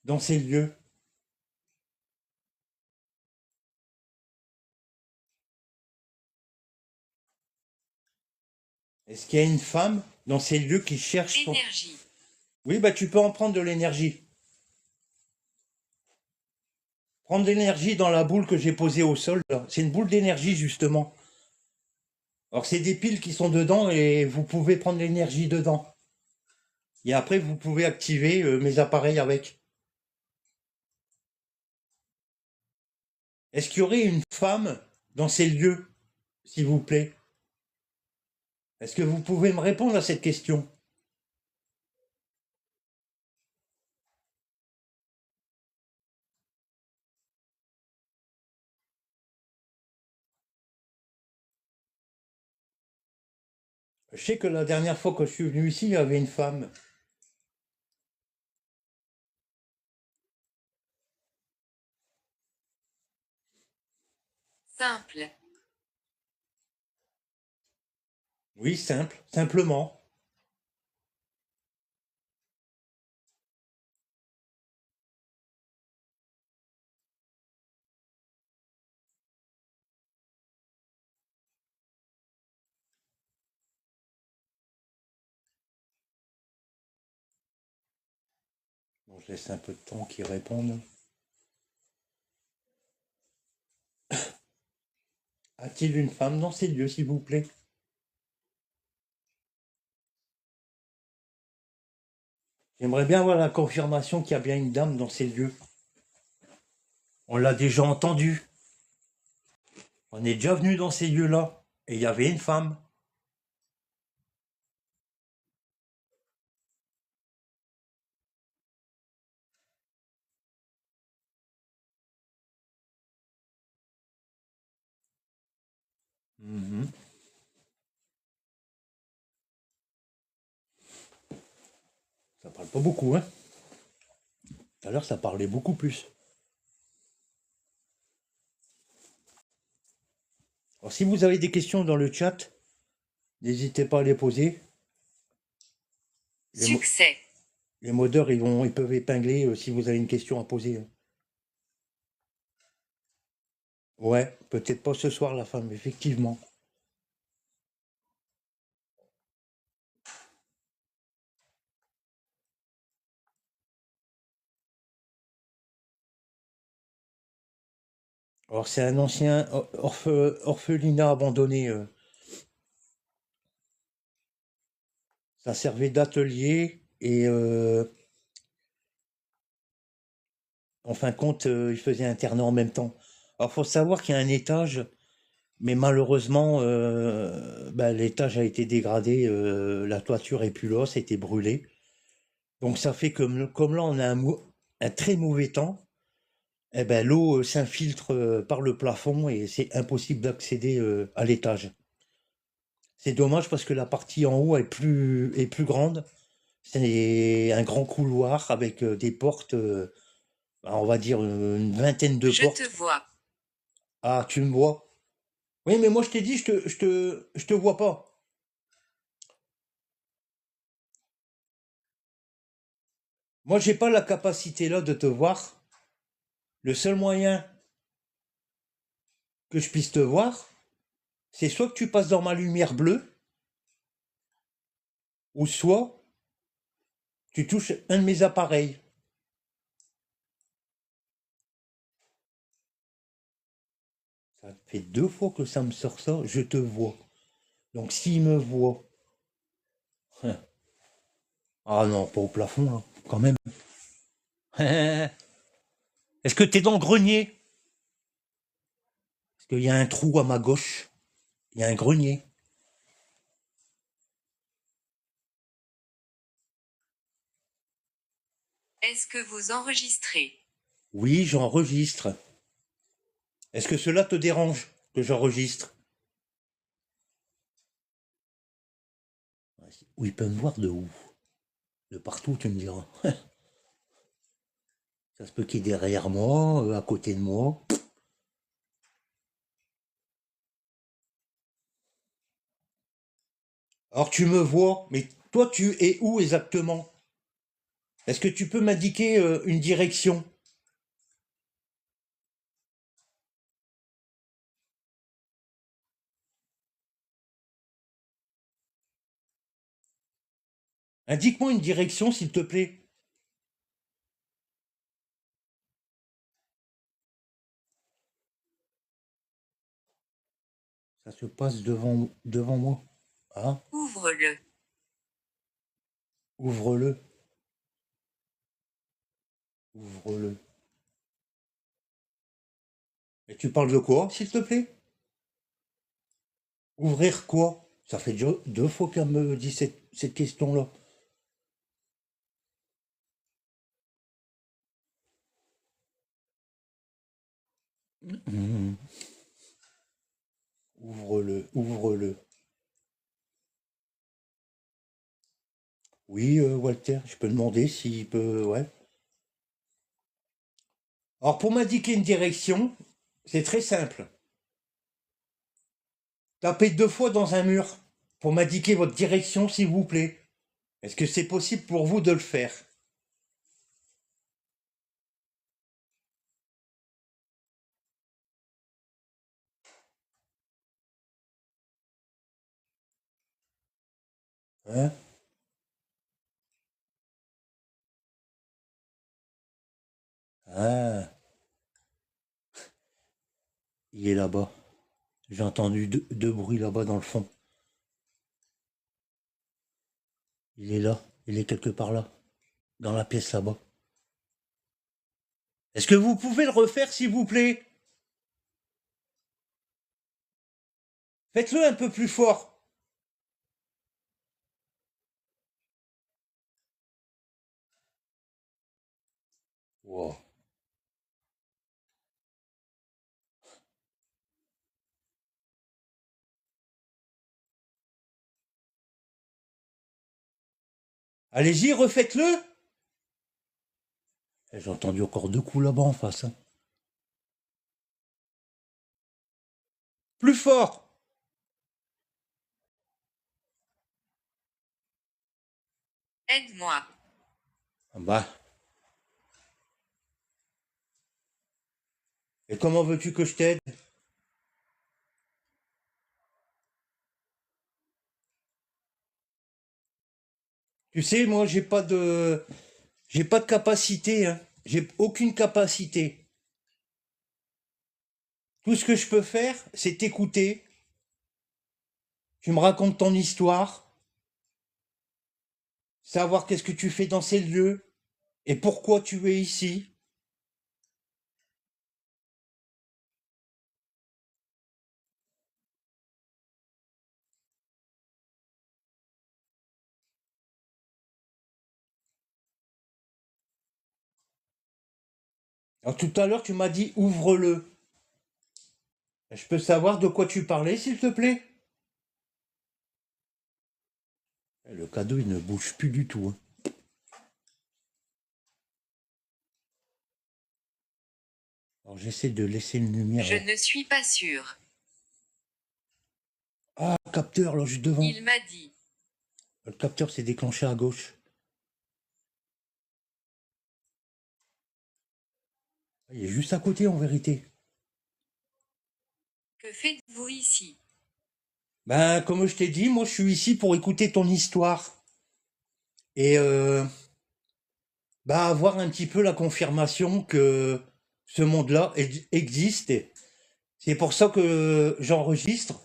dans ces lieux? Est-ce qu'il y a une femme dans ces lieux qui cherche son... Énergie. Oui, bah tu peux en prendre de l'énergie. Prendre de l'énergie dans la boule que j'ai posée au sol, là. C'est une boule d'énergie, justement. Alors, c'est des piles qui sont dedans et vous pouvez prendre l'énergie dedans. Et après, vous pouvez activer mes appareils avec. Est-ce qu'il y aurait une femme dans ces lieux, s'il vous plaît? Est-ce que vous pouvez me répondre à cette question? Je sais que la dernière fois que je suis venu ici, il y avait une femme. Simple. Oui, simple, simplement. Bon, je laisse un peu de temps qu'ils répondent. A-t-il une femme dans ces lieux, s'il vous plaît? J'aimerais bien avoir la confirmation qu'il y a bien une dame dans ces lieux. On l'a déjà entendu. On est déjà venu dans ces lieux-là. Et il y avait une femme. Mhm. Ça parle pas beaucoup, hein? Tout à l'heure, ça parlait beaucoup plus. Alors, si vous avez des questions dans le chat, n'hésitez pas à les poser. Succès. Les modeurs, ils peuvent épingler si vous avez une question à poser, hein. Ouais, peut-être pas ce soir, la femme, effectivement. Alors, c'est un ancien orphelinat abandonné. Ça servait d'atelier et en fin de compte, il faisait internat en même temps. Alors, faut savoir qu'il y a un étage, mais malheureusement, bah, l'étage a été dégradé, la toiture est plus là, c'était brûlé. Donc, ça fait comme là, on a un très mauvais temps, eh ben, l'eau s'infiltre par le plafond et c'est impossible d'accéder à l'étage. C'est dommage parce que la partie en haut est plus grande. C'est un grand couloir avec des portes, on va dire une vingtaine de Je te portes. vois. Ah, tu me vois? Oui, mais moi je t'ai dit, je te vois pas. Moi, j'ai pas la capacité là de te voir. Le seul moyen que je puisse te voir, c'est soit que tu passes dans ma lumière bleue, ou soit tu touches un de mes appareils. Ça fait 2 fois que ça me sort ça, je te vois. Donc s'il me voit, hein. Ah non, pas au plafond là, quand même. Est-ce que t'es dans le grenier? Parce qu'il y a un trou à ma gauche, il y a un grenier. Est-ce que vous enregistrez? Oui, j'enregistre. Est-ce que cela te dérange que j'enregistre? Ou ils peuvent me voir de où? De partout, tu me diras. Ça se peut qu'il est derrière moi, à côté de moi. Alors tu me vois, mais toi tu es où exactement? Est-ce que tu peux m'indiquer une direction? Indique-moi une direction, s'il te plaît. Ça se passe devant moi. Ah, Ouvre-le. ouvre-le, ouvre-le. Et tu parles de quoi, s'il te plaît? Ouvrir quoi? Ça fait déjà 2 fois qu'elle me dit cette question-là. Mhm. Ouvre-le, ouvre-le. Oui, Walter, je peux demander s'il peut. Ouais. Alors, pour m'indiquer une direction, c'est très simple. Tapez 2 fois dans un mur pour m'indiquer votre direction, s'il vous plaît. Est-ce que c'est possible pour vous de le faire? Hein? Ah, il est là-bas. J'ai entendu deux bruits là-bas dans le fond. Il est là. Il est quelque part là. Dans la pièce là-bas. Est-ce que vous pouvez le refaire, s'il vous plaît? Faites-le un peu plus fort. Wow. Allez-y, refaites-le. J'ai entendu encore 2 coups là-bas en face, hein. Plus fort. Aide-moi. Ah bah. Et comment veux-tu que je t'aide? Tu sais, moi, j'ai pas de capacité, hein. J'ai aucune capacité. Tout ce que je peux faire, c'est t'écouter. Tu me racontes ton histoire, savoir qu'est-ce que tu fais dans ces lieux et pourquoi tu es ici. Alors tout à l'heure, tu m'as dit ouvre-le. Je peux savoir de quoi tu parlais, s'il te plaît? Le cadeau, il ne bouge plus du tout, hein. Alors j'essaie de laisser une lumière Je là. ne suis pas sûr. Ah, capteur, là, juste devant. Il m'a dit. Le capteur s'est déclenché à gauche. Il est juste à côté, en vérité. Que faites-vous ici? Ben, comme je t'ai dit, moi, je suis ici pour écouter ton histoire. Et, bah, avoir un petit peu la confirmation que ce monde-là existe. C'est pour ça que j'enregistre,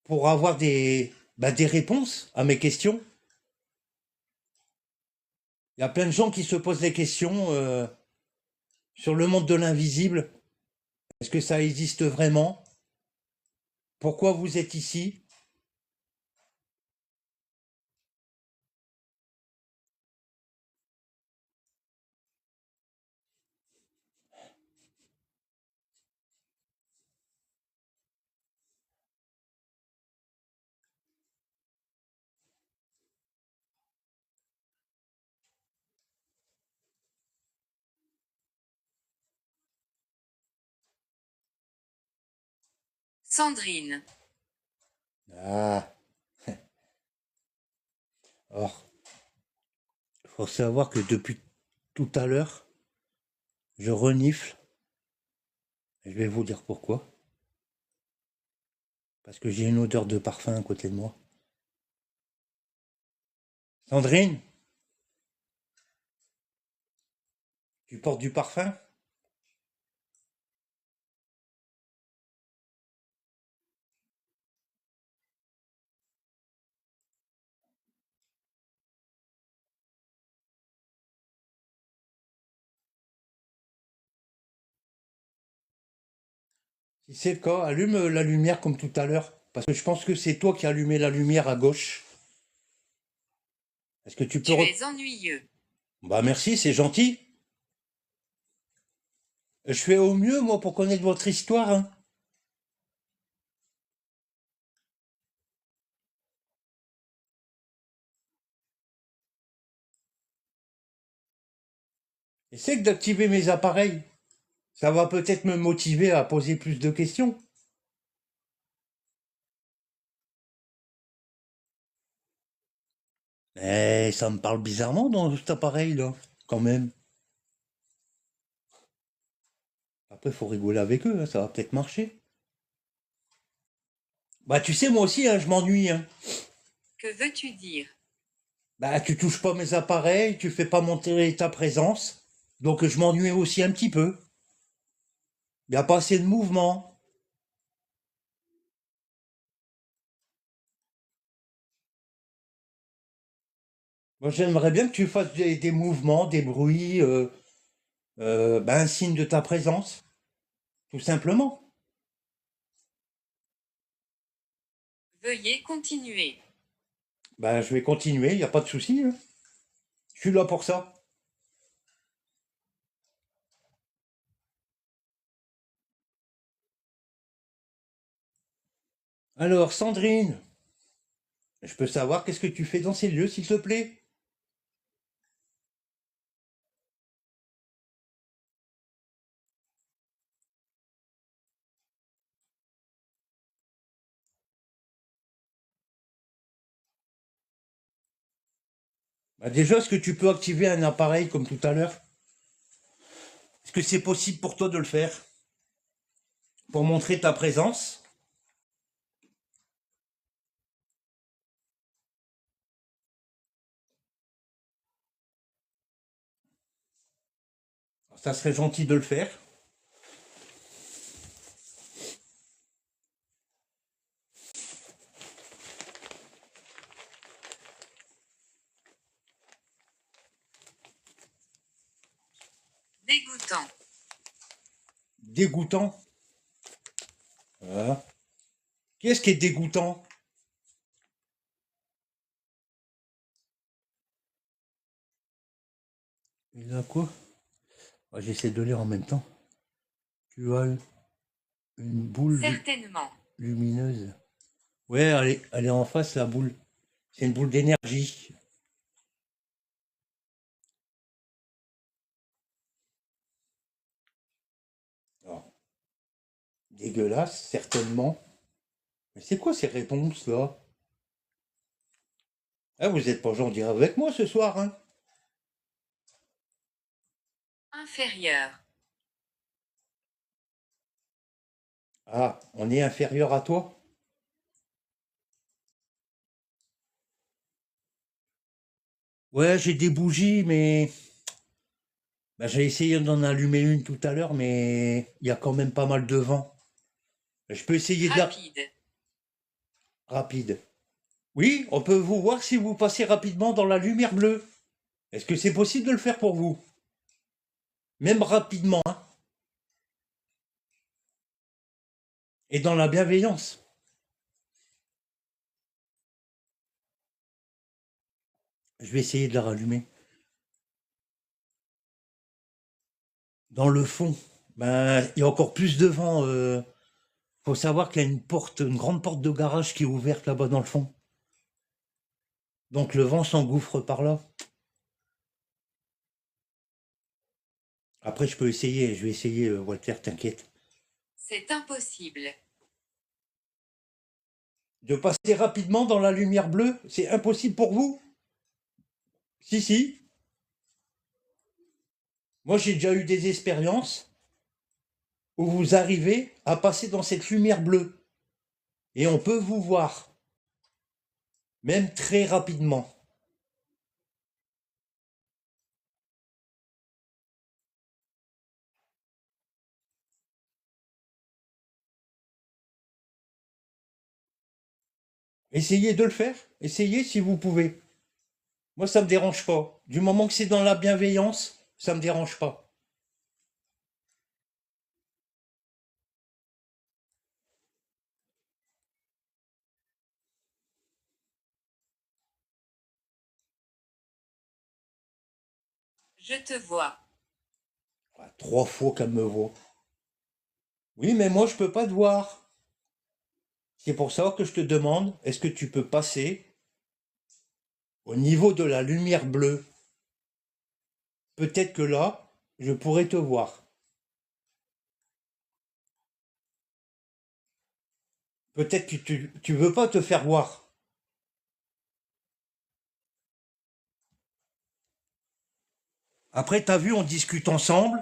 pour avoir des réponses à mes questions. Il y a plein de gens qui se posent des questions sur le monde de l'invisible. Est-ce que ça existe vraiment? Pourquoi vous êtes ici? Sandrine. Ah, alors, faut savoir que depuis tout à l'heure, je renifle. Je vais vous dire pourquoi. Parce que j'ai une odeur de parfum à côté de moi. Sandrine, tu portes du parfum? Si c'est le cas, allume la lumière comme tout à l'heure. Parce que je pense que c'est toi qui as allumé la lumière à gauche. Est-ce que tu peux... Tu es ennuyeux. Bah merci, c'est gentil. Je fais au mieux, moi, pour connaître votre histoire, hein. Essaie d'activer mes appareils. Ça va peut-être me motiver à poser plus de questions. Eh, ça me parle bizarrement dans cet appareil-là, quand même. Après, faut rigoler avec eux, hein, ça va peut-être marcher. Bah, tu sais, moi aussi, hein, je m'ennuie, hein. Que veux-tu dire? Bah, tu touches pas mes appareils, tu fais pas monter ta présence. Donc, je m'ennuie aussi un petit peu. Il n'y a pas assez de mouvement. Moi, j'aimerais bien que tu fasses des mouvements, des bruits, un signe de ta présence, tout simplement. Veuillez continuer. Bah, je vais continuer, il n'y a pas de souci, hein. Je suis là pour ça. Alors, Sandrine, je peux savoir qu'est-ce que tu fais dans ces lieux, s'il te plaît? Bah, déjà, est-ce que tu peux activer un appareil comme tout à l'heure? Est-ce que c'est possible pour toi de le faire? Pour montrer ta présence? Ça serait gentil de le faire. Dégoûtant. Dégoûtant. Voilà. Qu'est-ce qui est dégoûtant? Et là quoi? Ah, j'essaie de lire en même temps. Tu as une boule Certainement. lumineuse. Ouais, elle est en face, la boule. C'est une boule d'énergie. Alors, dégueulasse, certainement. Mais c'est quoi ces réponses là? Ah, vous êtes pas gentil avec moi ce soir, hein? Inférieur. Ah, on est inférieur à toi? Ouais, j'ai des bougies, mais bah, j'ai essayé d'en allumer une tout à l'heure, mais il y a quand même pas mal de vent. Je peux essayer de la... Rapide. Rapide. Oui, on peut vous voir si vous passez rapidement dans la lumière bleue. Est-ce que c'est possible de le faire pour vous? Même rapidement, hein? Et dans la bienveillance. Je vais essayer de la rallumer. Dans le fond, ben, il y a encore plus de vent. Faut savoir qu'il y a une porte, une grande porte de garage qui est ouverte là-bas dans le fond. Donc le vent s'engouffre par là. Après, je peux essayer, je vais essayer, Walter, t'inquiète. C'est impossible. De passer rapidement dans la lumière bleue, c'est impossible pour vous? Si, si. Moi, j'ai déjà eu des expériences où vous arrivez à passer dans cette lumière bleue. Et on peut vous voir, même très rapidement. Essayez de le faire. Essayez si vous pouvez. Moi, ça me dérange pas. Du moment que c'est dans la bienveillance, ça me dérange pas. Je te vois. Ah, 3 fois qu'elle me voit. Oui, mais moi, je peux pas te voir. C'est pour ça que je te demande, est-ce que tu peux passer au niveau de la lumière bleue? Peut-être que là, je pourrais te voir. Peut-être que tu veux pas te faire voir. Après, t'as vu, on discute ensemble.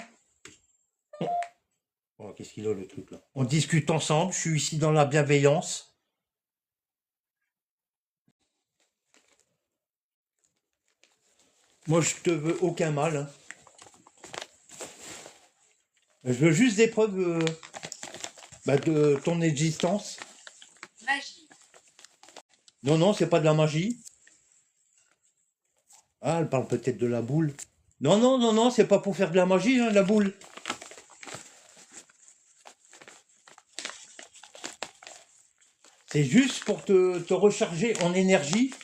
Oh, qu'est-ce qu'il a le truc là? On discute ensemble, je suis ici dans la bienveillance. Moi, je te veux aucun mal, hein. Je veux juste des preuves de ton existence. Magie. Non, non, c'est pas de la magie. Ah, elle parle peut-être de la boule. Non, non, non, non, c'est pas pour faire de la magie, hein, la boule. C'est juste pour te recharger en énergie.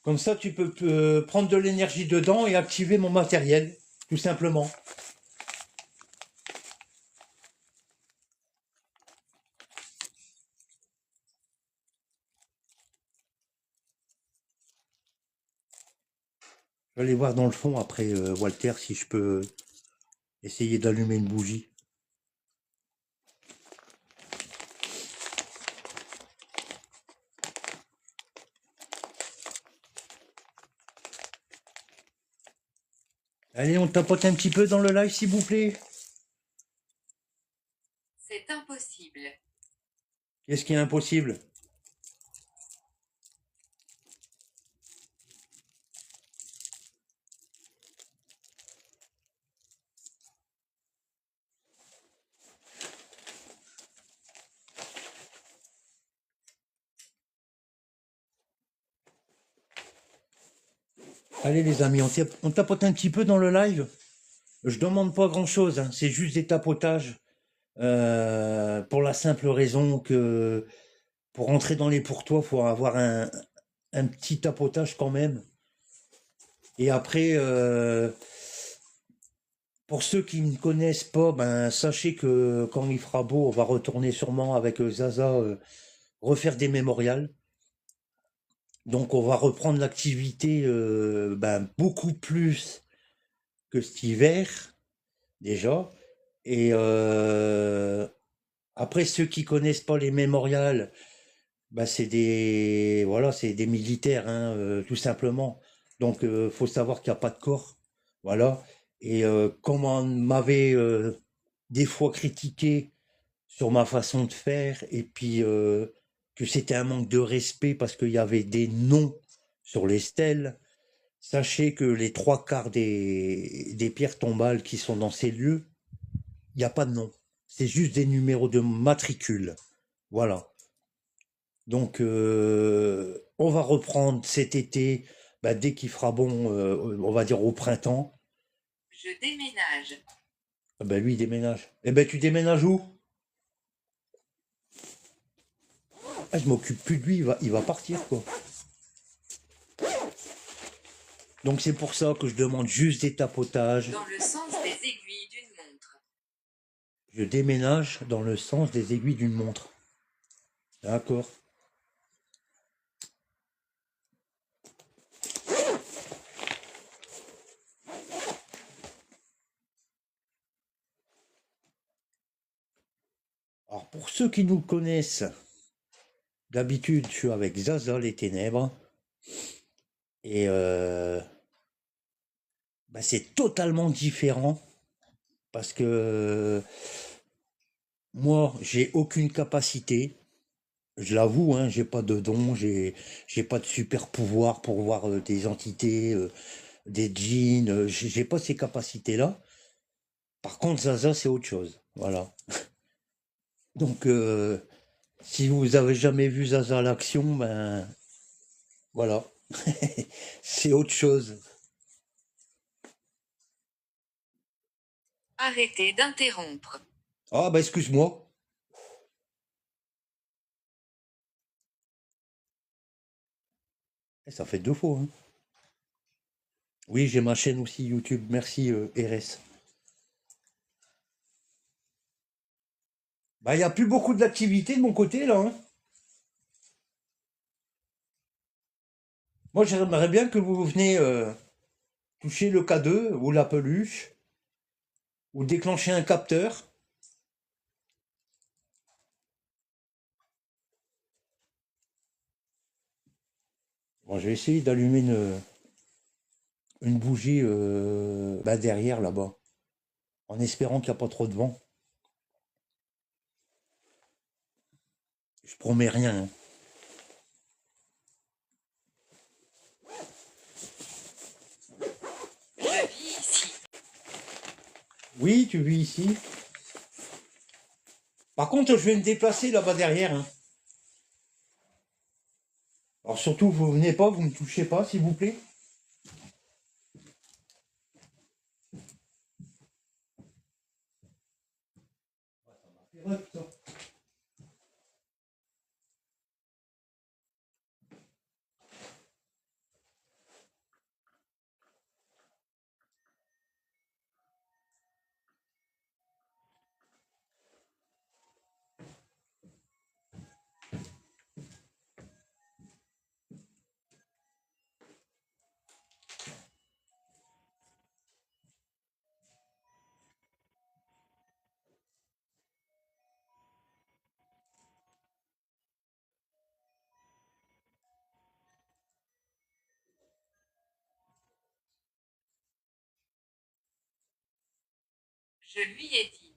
Comme ça, tu peux prendre de l'énergie dedans et activer mon matériel, tout simplement. Je vais aller voir dans le fond après, Walter, si je peux essayer d'allumer une bougie. Allez, on tapote un petit peu dans le live, s'il vous plaît. C'est impossible. Qu'est-ce qui est impossible? Allez les amis, on tapote un petit peu dans le live. Je demande pas grand-chose, hein, c'est juste des tapotages. Pour la simple raison que pour rentrer dans les pour-toi, faut avoir un petit tapotage quand même. Et après, pour ceux qui ne connaissent pas, ben sachez que quand il fera beau, on va retourner sûrement avec Zaza refaire des mémorials. Donc on va reprendre l'activité ben, beaucoup plus que cet hiver déjà. Et après ceux qui connaissent pas les mémorials, ben, c'est des voilà, c'est des militaires hein, tout simplement. Donc faut savoir qu'il n'y a pas de corps, voilà. Et comme on m'avait des fois critiqué sur ma façon de faire et puis que c'était un manque de respect parce qu'il y avait des noms sur les stèles. Sachez que les trois quarts des pierres tombales qui sont dans ces lieux, il n'y a pas de nom. C'est juste des numéros de matricule. Voilà. Donc on va reprendre cet été, bah, dès qu'il fera bon, on va dire au printemps. Je déménage. Ah ben lui il déménage. Eh ben tu déménages où? Ah, je m'occupe plus de lui, il va partir quoi. Donc c'est pour ça que je demande juste des tapotages. Dans le sens des aiguilles d'une montre. Je déménage dans le sens des aiguilles d'une montre. D'accord. Alors pour ceux qui nous connaissent, d'habitude je suis avec Zaza les Ténèbres. Et bah, c'est totalement différent parce que moi j'ai aucune capacité. Je l'avoue, hein, j'ai pas de don, j'ai pas de super pouvoir pour voir des entités, des djinns, j'ai pas ces capacités-là. Par contre, Zaza, c'est autre chose. Voilà. Donc, si vous avez jamais vu Zaza à l'action, ben voilà. C'est autre chose. Arrêtez d'interrompre. Ah, bah excuse-moi. Ça fait deux fois, hein. Oui, j'ai ma chaîne aussi YouTube. Merci, RS. Bah, il n'y a plus beaucoup d'activité de mon côté, là, hein. Moi, j'aimerais bien que vous venez toucher le K2 ou la peluche ou déclencher un capteur. Bon, je vais essayer d'allumer une bougie bah, derrière, là-bas, en espérant qu'il n'y a pas trop de vent. Je promets rien, hein. Je vis ici. Oui, tu vis ici. Par contre, je vais me déplacer là-bas derrière, hein. Alors surtout, vous venez pas, vous me touchez pas, s'il vous plaît. Je lui ai dit.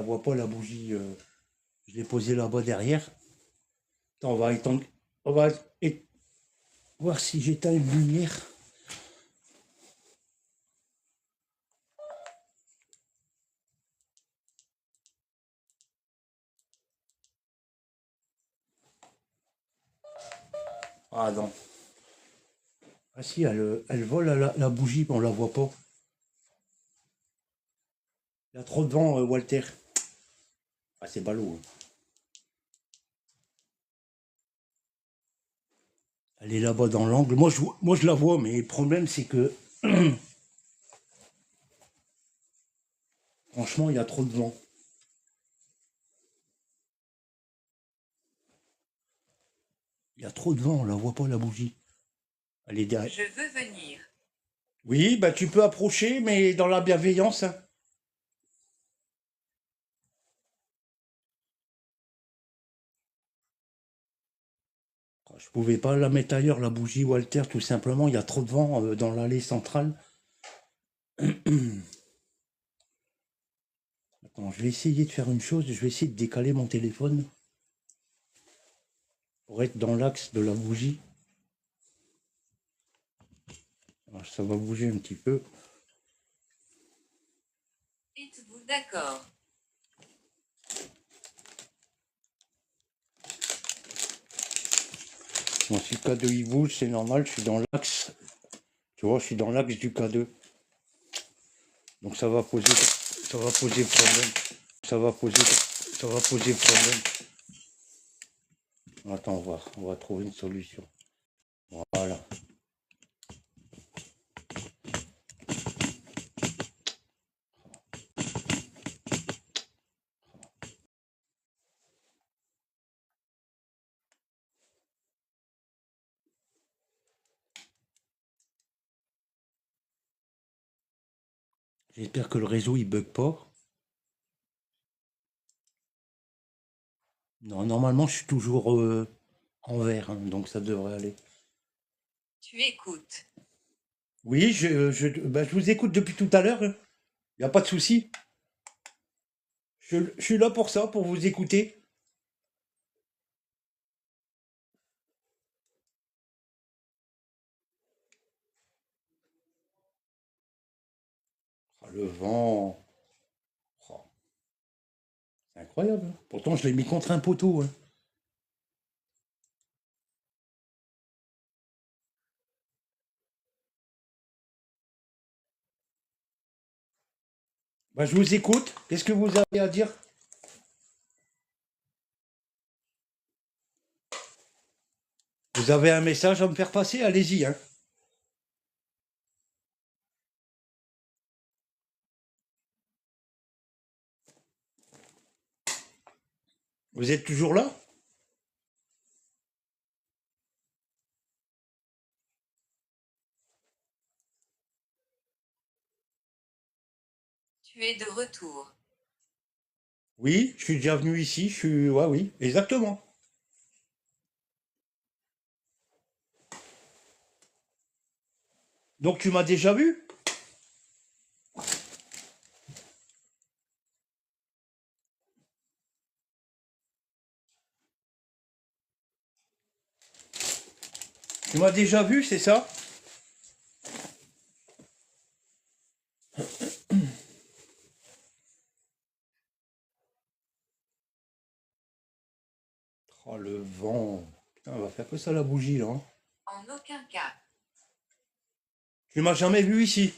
voit pas la bougie. Je l'ai posée là-bas derrière. Attends, on va étendre. On va voir si j'éteins une lumière. Ah non. Ah si, elle vole la bougie, mais on la voit pas. Il y a trop de vent, Walter. Ah, c'est ballot. Hein. Elle est là-bas dans l'angle. Moi, je la vois, mais le problème, c'est que... Franchement, il y a trop de vent. Il y a trop de vent, on la voit pas, la bougie. Elle est derrière. Je veux venir. Oui, bah tu peux approcher, mais dans la bienveillance. Hein. Je pouvais pas la mettre ailleurs, la bougie, Walter, tout simplement. Il y a trop de vent dans l'allée centrale. Attends, je vais essayer de faire une chose. Je vais essayer de décaler mon téléphone pour être dans l'axe de la bougie. Alors, ça va bouger un petit peu. Êtes-vous d'accord? Bon, si le K2 il bouge, c'est normal, je suis dans l'axe. Tu vois, je suis dans l'axe du K2. Donc ça va poser problème. Ça va poser problème. Attends, on va trouver une solution. Voilà. J'espère que le réseau il bug pas. Non, normalement je suis toujours en vert, hein, donc ça devrait aller. Tu écoutes. Oui, bah, je vous écoute depuis tout à l'heure. Il n'y a pas de souci. Je suis là pour ça, pour vous écouter. Ah, le vent. Oh, c'est incroyable. Hein. Pourtant, je l'ai mis contre un poteau. Hein. Bah, je vous écoute. Qu'est-ce que vous avez à dire? Vous avez un message à me faire passer? Allez-y. Hein. Vous êtes toujours là? Tu es de retour. Oui, je suis déjà venu ici. Je suis. Ouais, oui, exactement. Donc tu m'as déjà vu? Tu m'as déjà vu, c'est ça? Oh, le vent. Putain, on va faire que ça la bougie, là. Hein. En aucun cas. Tu m'as jamais vu ici.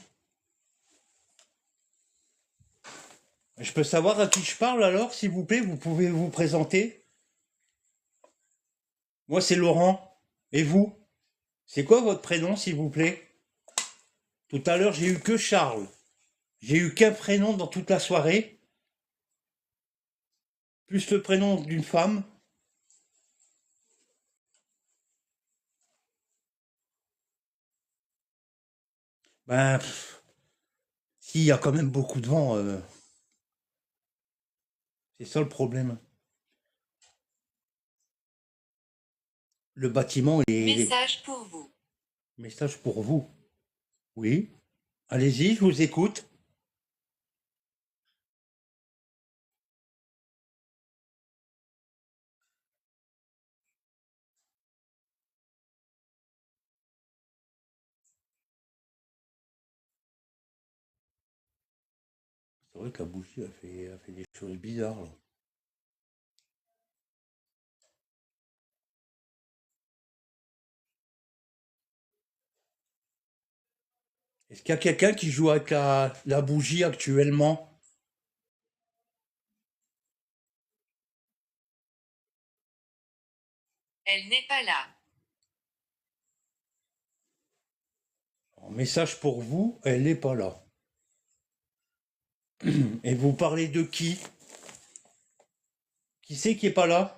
Je peux savoir à qui je parle alors, s'il vous plaît? Vous pouvez vous présenter? Moi, c'est Laurent. Et vous? C'est quoi votre prénom, s'il vous plaît? Tout à l'heure, j'ai eu que Charles. J'ai eu qu'un prénom dans toute la soirée, plus le prénom d'une femme. Ben, si, il y a quand même beaucoup de vent. C'est ça le problème. Le bâtiment est... Message pour vous. Message pour vous. Oui. Allez-y, je vous écoute. C'est vrai que la bougie elle fait des choses bizarres là. Est-ce qu'il y a quelqu'un qui joue avec la bougie actuellement? Elle n'est pas là. En message pour vous, elle n'est pas là. Et vous parlez de qui? Qui c'est qui est pas là?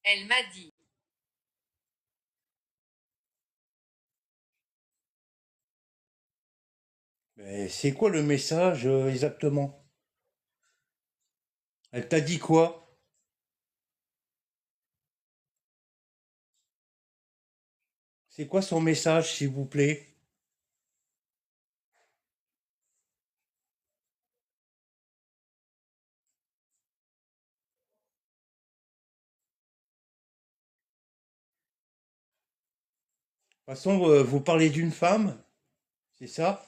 Elle m'a dit. Mais c'est quoi le message exactement? Elle t'a dit quoi? C'est quoi son message, s'il vous plaît? De toute façon, vous parlez d'une femme, c'est ça?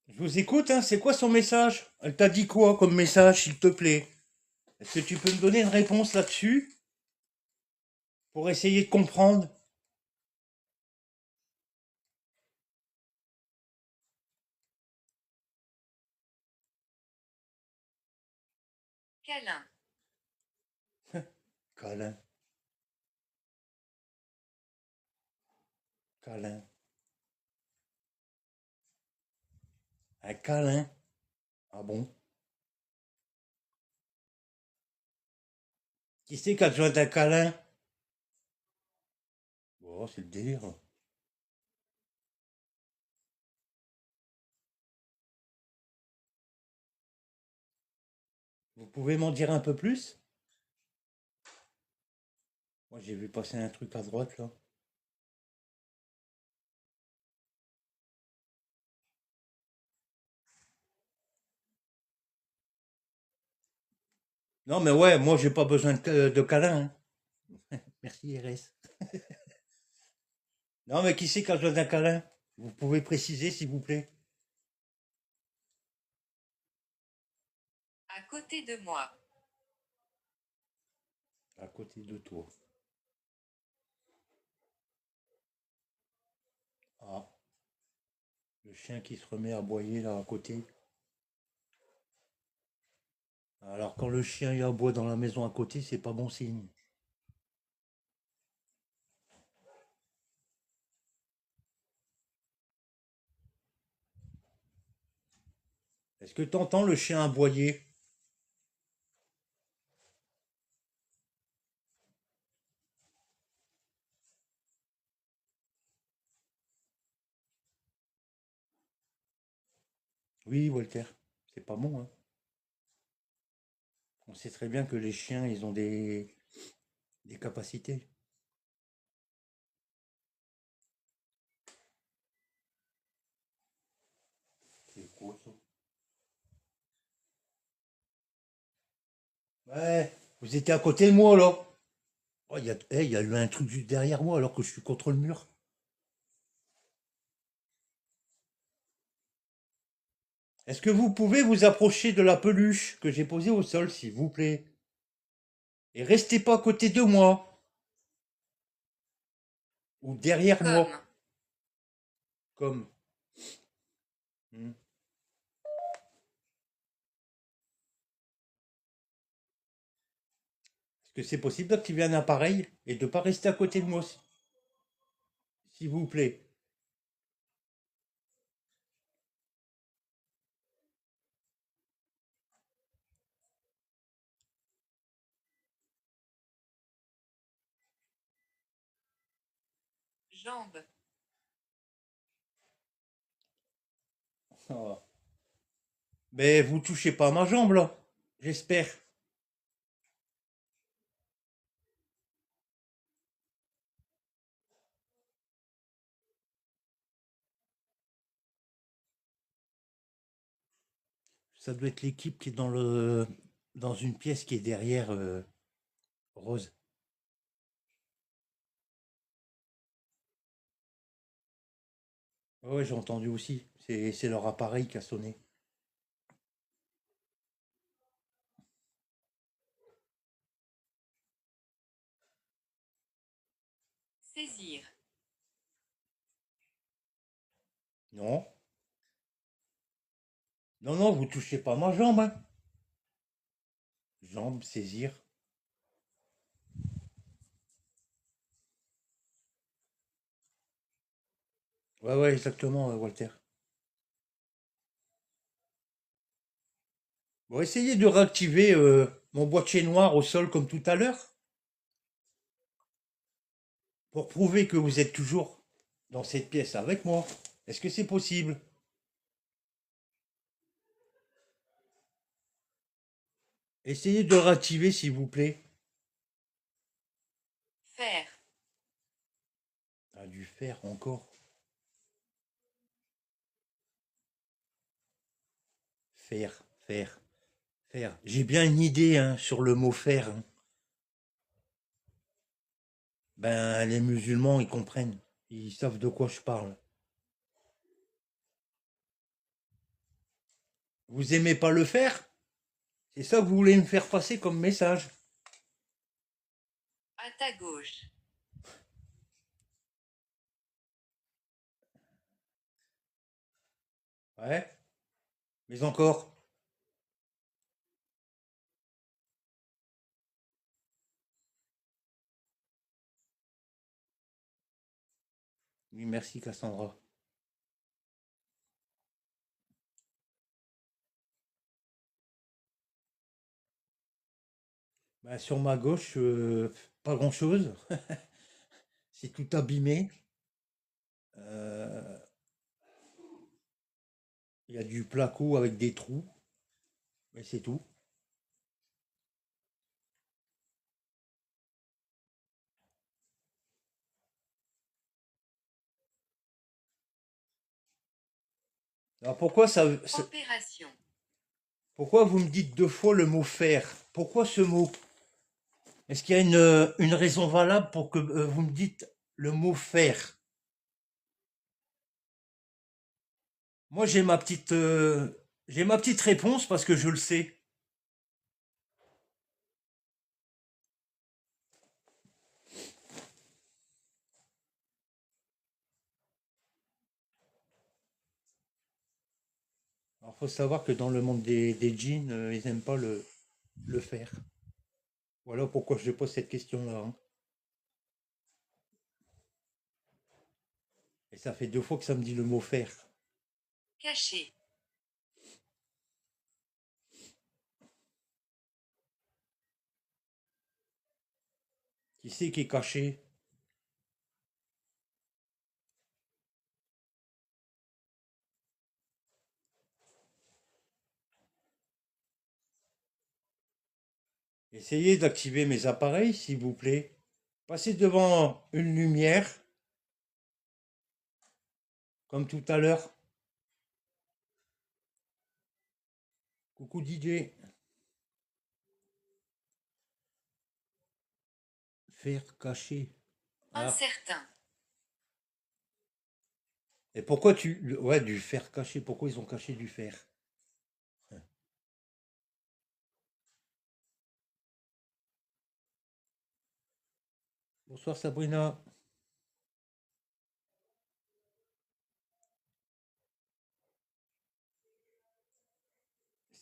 Je vous écoute, hein, c'est quoi son message? Elle t'a dit quoi comme message, s'il te plaît? Est-ce que tu peux me donner une réponse là-dessus pour essayer de comprendre? Câlin. Câlin, câlin. Un câlin? Ah bon? Qui c'est qui a besoin d'un câlin? Oh, c'est le délire. Vous pouvez m'en dire un peu plus? Moi, j'ai vu passer un truc à droite, là. Non, mais ouais, moi, j'ai pas besoin de câlin, hein. Merci, RS. Non, mais qui c'est qui a besoin d'un câlin? Vous pouvez préciser, s'il vous plaît? À côté de moi. À côté de toi. Ah, le chien qui se remet à aboyer, là, à côté. Alors, quand le chien il aboie dans la maison à côté, c'est pas bon signe. Est-ce que tu entends le chien aboyer? Oui, Walter. C'est pas bon, hein. On sait très bien que les chiens, ils ont des capacités. C'est quoi ça? Ouais, vous étiez à côté de moi, là. Oh, il y a eu un truc juste derrière moi alors que je suis contre le mur. Est-ce que vous pouvez vous approcher de la peluche que j'ai posée au sol, s'il vous plaît? Et restez pas à côté de moi ou derrière Comme. moi, comme. Hmm. Est-ce que c'est possible d'activer un appareil et de pas rester à côté de moi, s'il vous plaît? Jambe. Ah. Mais vous touchez pas à ma jambe là, j'espère. Ça doit être l'équipe qui est dans une pièce qui est derrière Rose. Ouais, j'ai entendu aussi. C'est leur appareil qui a sonné. Saisir. Non, non, non, vous touchez pas à ma jambe, hein. Jambe, saisir. Ouais, ouais, exactement, Walter. Bon, essayez de réactiver mon boîtier noir au sol comme tout à l'heure pour prouver que vous êtes toujours dans cette pièce avec moi. Est-ce que c'est possible? Essayez de le réactiver, s'il vous plaît. Faire. Ah, du fer encore. Faire, faire, faire. J'ai bien une idée hein, sur le mot faire, hein. Ben, les musulmans, ils comprennent. Ils savent de quoi je parle. Vous aimez pas le faire? C'est ça que vous voulez me faire passer comme message? À ta gauche. Ouais, mais encore. Oui, merci Cassandra. Ben, sur ma gauche, pas grand-chose. C'est tout abîmé. Euh, Il y a du placo avec des trous, mais c'est tout. Alors Opération. pourquoi vous me dites deux fois le mot faire? Pourquoi ce mot? Est-ce qu'il y a une raison valable pour que vous me dites le mot faire? Moi, j'ai ma petite réponse parce que je le sais. Alors, faut savoir que dans le monde des djinns, ils n'aiment pas le faire. Voilà pourquoi je pose cette question-là, hein. Et ça fait deux fois que ça me dit le mot faire. Cacher. Qui c'est qui est caché? Essayez d'activer mes appareils, s'il vous plaît. Passez devant une lumière, comme tout à l'heure. Coucou DJ. Faire cacher. Ah. Incertain. Et pourquoi ouais, du fer caché. Pourquoi ils ont caché du fer? Bonsoir Sabrina.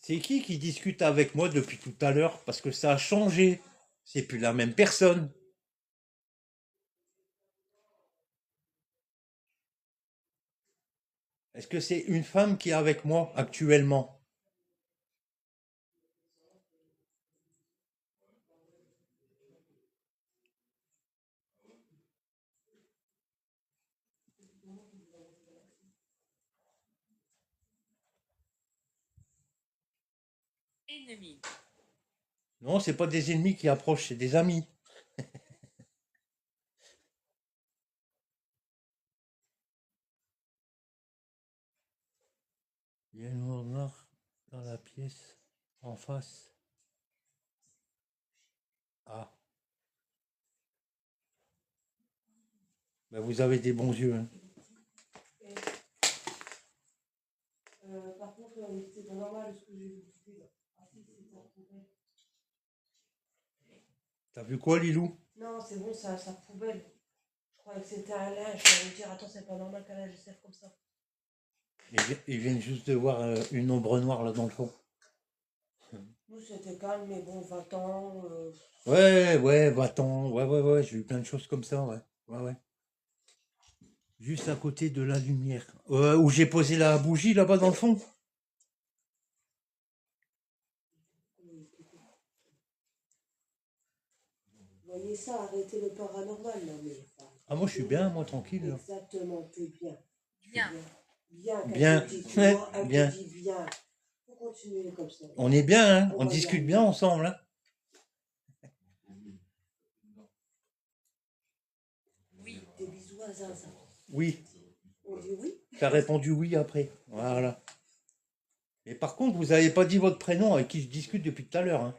C'est qui discute avec moi depuis tout à l'heure? Parce que ça a changé. C'est plus la même personne. Est-ce que c'est une femme qui est avec moi actuellement? Ennemi. Non, c'est pas des ennemis qui approchent, c'est des amis. Il y a une noire noire dans la pièce en face. Ah. Ben, vous avez des bons yeux. Hein. Par contre, c'est pas normal ce que j'ai vu. Ah si, c'est pas poubelle. T'as vu quoi, Lilou? Non, c'est bon, ça, sa poubelle. Je croyais que c'était un linge. Je vais me dire, attends, c'est pas normal qu'un linge serve comme ça. Ils viennent juste de voir une ombre noire là dans le fond. Nous, c'était calme, mais bon, 20 ans. Ouais, va-t'en. Ouais, j'ai eu plein de choses comme ça, ouais. Juste à côté de la lumière. Où j'ai posé la bougie là-bas dans le fond. Vous voyez ça, arrêtez le paranormal, là, mais. Ah, moi je suis bien, moi tranquille. Là. Exactement, t'es bien. Bien. Bien, Bien, qu'elle te dit, tu ouais, vois, elle bien. te dit bien. Faut continuer comme ça. On est bien, hein. On va y discute arriver. bien ensemble. Hein. Oui. Des bisous à Zaza. Oui, On dit oui. t'as répondu oui après. Voilà. Et par contre, vous avez pas dit votre prénom avec qui je discute depuis tout à l'heure. Hein.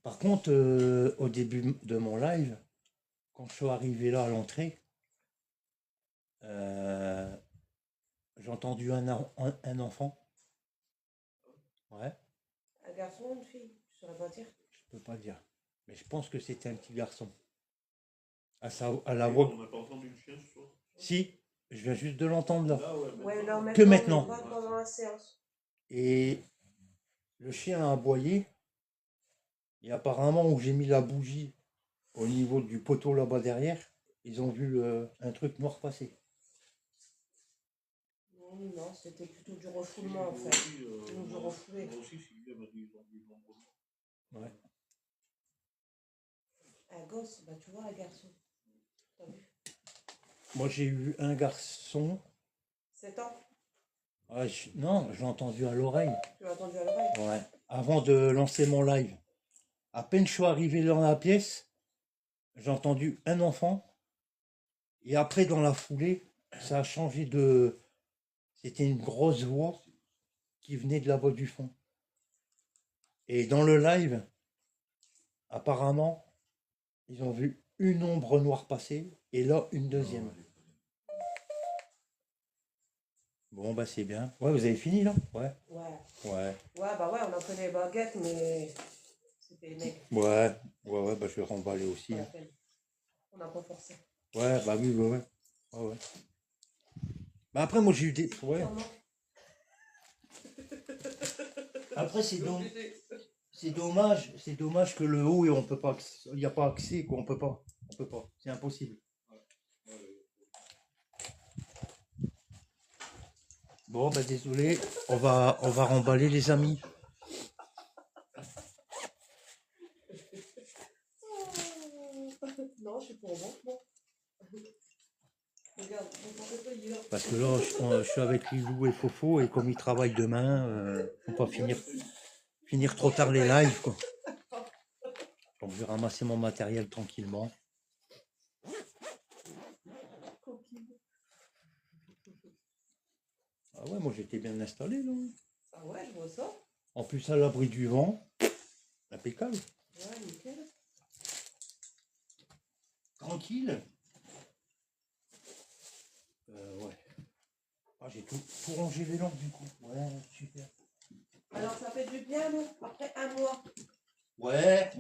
Par contre, au début de mon live, quand je suis arrivé là à l'entrée, j'ai entendu un enfant. Ouais, Un garçon ou une fille? Je saurais pas dire. je peux pas dire. Mais je pense que c'était un petit garçon. À la voix. On n'a pas entendu le chien ce soir. Si, je viens juste de l'entendre là. Là, ouais, Ouais, là, Que maintenant. Pas pendant la séance. Et le chien a aboyé. Et apparemment, où j'ai mis la bougie au niveau du poteau là-bas derrière, ils ont vu un truc noir passer. Non, c'était plutôt du refoulement en fait. Du refoulé. Moi aussi, Sylvia m'a dit ils ont vu l'ombre noire. Ouais. Un gosse, bah tu vois, un garçon. T'as vu? Moi, j'ai eu un garçon. 7 ans? Ouais, non, je l'ai entendu à l'oreille. Tu l'as entendu à l'oreille? Ouais. Avant de lancer mon live. À peine je suis arrivé dans la pièce, j'ai entendu un enfant. Et après, dans la foulée, ça a changé de. C'était une grosse voix qui venait de la voix du fond. Et dans le live, apparemment, ils ont vu une ombre noire passer et là, une deuxième. Bon, bah c'est bien. Ouais, vous avez fini là? Ouais. Ouais. Ouais. Ouais, bah ouais, on a pris les baguettes, mais c'était maigre. Ouais, bah je vais remballer aussi. Pas la Hein. peine. On n'a pas forcé. Ouais, bah oui, ouais. Bah après, moi j'ai eu des. Ouais. Après, c'est dommage que le haut et on peut pas. Il n'y a pas accès, quoi. On peut pas. C'est impossible. Bon, bah désolé. On va remballer les amis. Non, je suis pour bon. Bon. Regarde, mon portefeuille, il est là. Parce que là, je suis avec Lilou et Fofo et comme ils travaillent demain, on va pas finir trop tard les lives, quoi. Donc je vais ramasser mon matériel tranquillement. Ah ouais, moi j'étais bien installé là. Ah ouais, je vois ça. En plus à l'abri du vent. Impeccable. Ouais, nickel. Tranquille. Ouais. Ah, j'ai tout rangé les lampes du coup. Ouais, super. Alors ça fait du bien, non? Après un mois. Ouais,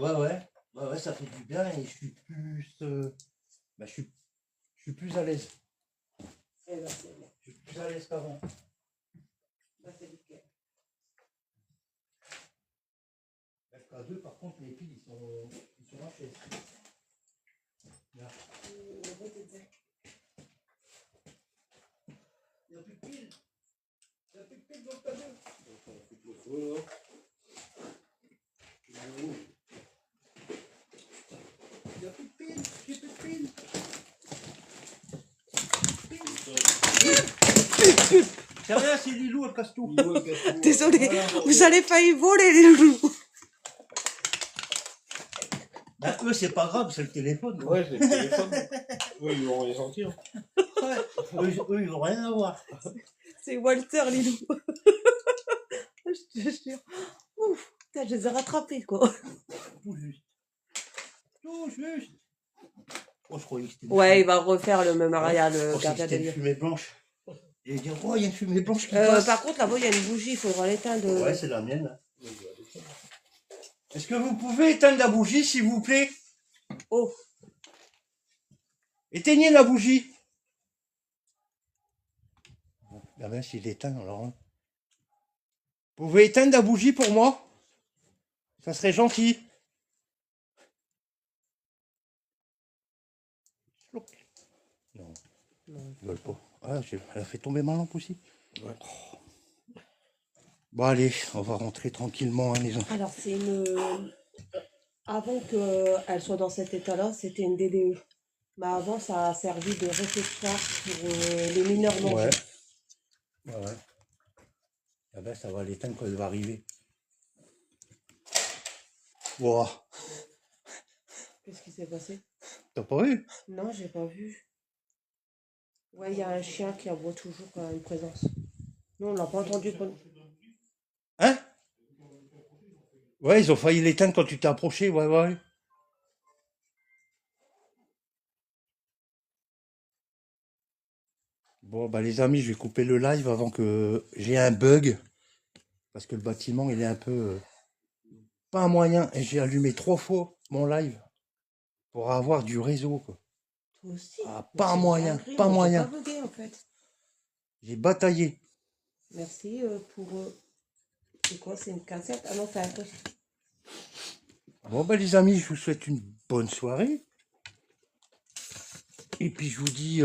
ça fait du bien et je suis plus. Bah, je suis plus à l'aise. Eh ben c'est bien. Je suis plus à l'aise qu'avant. Bah c'est nickel. FK2, par contre, les piles, ils sont à chaise. Là. Le vote est bien. Il n'y a plus de piles. Il n'y a plus de piles dans le camion. Il n'y a plus de piles. J'ai plus de piles. C'est rien, c'est Lilou, elle casse tout. Désolé, Voilà. vous allez failli voler les loulous. Ben, eux, c'est pas grave, c'est le téléphone. quoi. Ouais, c'est le téléphone. Oui, ils vont les sentir. Ouais. Eux, ils vont rien avoir. C'est Walter, les loulous. Je te jure. Ouf, putain, je les ai rattrapés, quoi. Tout juste. Tout juste. Oh, je croyais que c'était une Ouais, fumée. il va refaire le mémorial, Je le pensais que gardien c'était des une lieux. fumée blanche. Et dire, oh, il y a une fumée blanche qui passe. Par contre, là-bas, il y a une bougie, il faudra l'éteindre. Ouais, c'est la mienne. Là. Est-ce que vous pouvez éteindre la bougie, s'il vous plaît? Oh, Éteignez la bougie. La mince, il éteint alors. Hein. Vous pouvez éteindre la bougie pour moi? Ça serait gentil. Non, non. ils veulent pas. Ah, elle a fait tomber ma lampe aussi. Ouais. Bon, allez, on va rentrer tranquillement, hein, les gens. Alors, c'est une. Avant qu'elle soit dans cet état-là, c'était une DDE. Mais avant, ça a servi de réfectoire pour les mineurs non Ouais. juifs. Ouais. Ah ben, ça va l'éteindre quand elle va arriver. Wow. Qu'est-ce qui s'est passé? T'as pas vu? Non, j'ai pas vu. Ouais, il y a un chien qui aboie toujours quand il y a une présence. Nous, on l'a pas entendu. Hein? Ouais, ils ont failli l'éteindre quand tu t'es approché, ouais, ouais. Bon, bah les amis, je vais couper le live avant que j'ai un bug. Parce que le bâtiment, il est un peu... pas un moyen. Et j'ai allumé 3 fois mon live pour avoir du réseau, quoi. Toi aussi. Ah, Mais pas c'est une moyen, dinguerie, pas moi, j'ai moyen. pas bugué, en fait. J'ai bataillé. Merci pour. C'est quoi? C'est une cassette? Ah non, c'est un poste. Bon, bah les amis, je vous souhaite une bonne soirée. Et puis je vous dis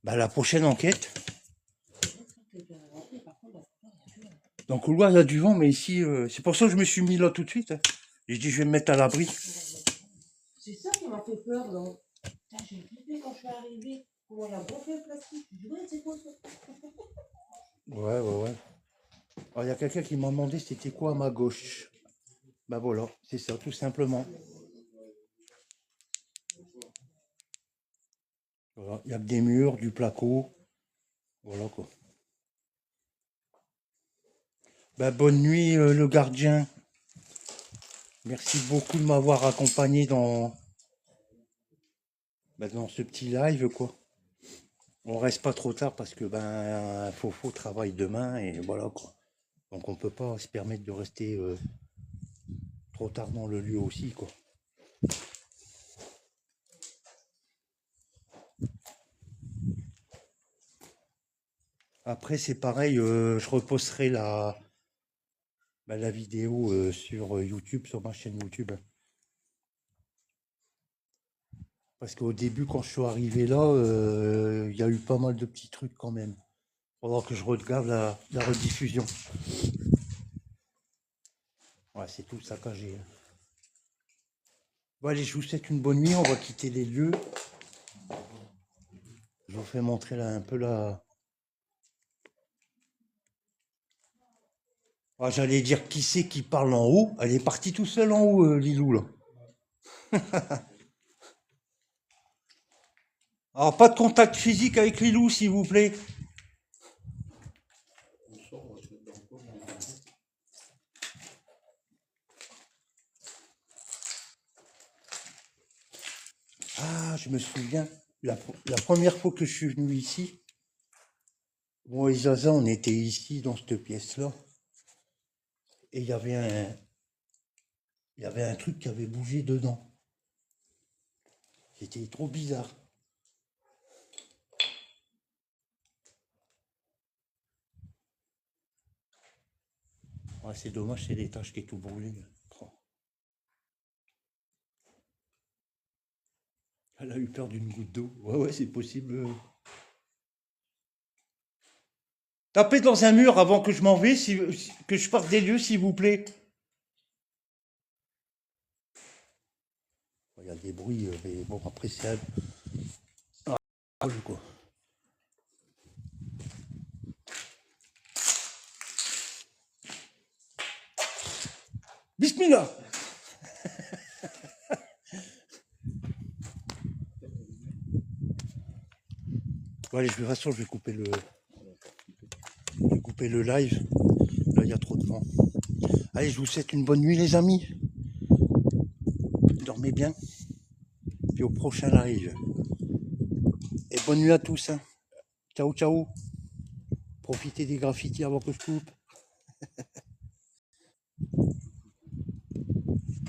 bah, la prochaine enquête. Dans le couloir, il y a du vent, mais ici, c'est pour ça que je me suis mis là tout de suite. Hein. J'ai dit, je vais me mettre à l'abri. C'est ça qui m'a fait peur, là. Putain, j'ai flippé quand je suis arrivée. Comment il a gonflé le plastique. Je dis, ouais, c'est quoi ça? Ouais, ouais, ouais. Alors, il y a quelqu'un qui m'a demandé c'était quoi à ma gauche. Bah voilà, c'est ça, tout simplement. Voilà, il y a que des murs, du placo. Voilà quoi. Bah, bonne nuit, le gardien. Merci beaucoup de m'avoir accompagné dans ce petit live, quoi. On reste pas trop tard parce que Fofo travaille demain et voilà quoi. Donc on peut pas se permettre de rester trop tard dans le lieu aussi quoi. Après c'est pareil, je reposterai la vidéo sur YouTube, sur ma chaîne YouTube. Parce qu'au début quand je suis arrivé là, il y a eu pas mal de petits trucs quand même. Pendant que je regarde la rediffusion. Ouais, c'est tout saccagé. Bon allez, je vous souhaite une bonne nuit, on va quitter les lieux. Je vous fais montrer là un peu la... Ah, j'allais dire qui c'est qui parle en haut. Elle est partie tout seule en haut, Lilou, là. Alors, pas de contact physique avec Lilou, s'il vous plaît. Ah, je me souviens, la première fois que je suis venu ici, moi et Zaza, on était ici, dans cette pièce-là. Et il y avait un truc qui avait bougé dedans. C'était trop bizarre. Ouais, c'est dommage, c'est l'étage qui est tout brûlé. Oh. Elle a eu peur d'une goutte d'eau. Ouais, ouais, c'est possible. Tapez dans un mur avant que je m'en vais, que je parte des lieux, s'il vous plaît. Il y a des bruits, mais bon, après, c'est un... quoi. Bismillah. Bon, allez, de toute façon, je vais couper le live. Là, il y a trop de vent. Allez, je vous souhaite une bonne nuit, les amis. Dormez bien. Puis au prochain live. Et bonne nuit à tous. Hein. Ciao, ciao. Profitez des graffitis avant que je coupe.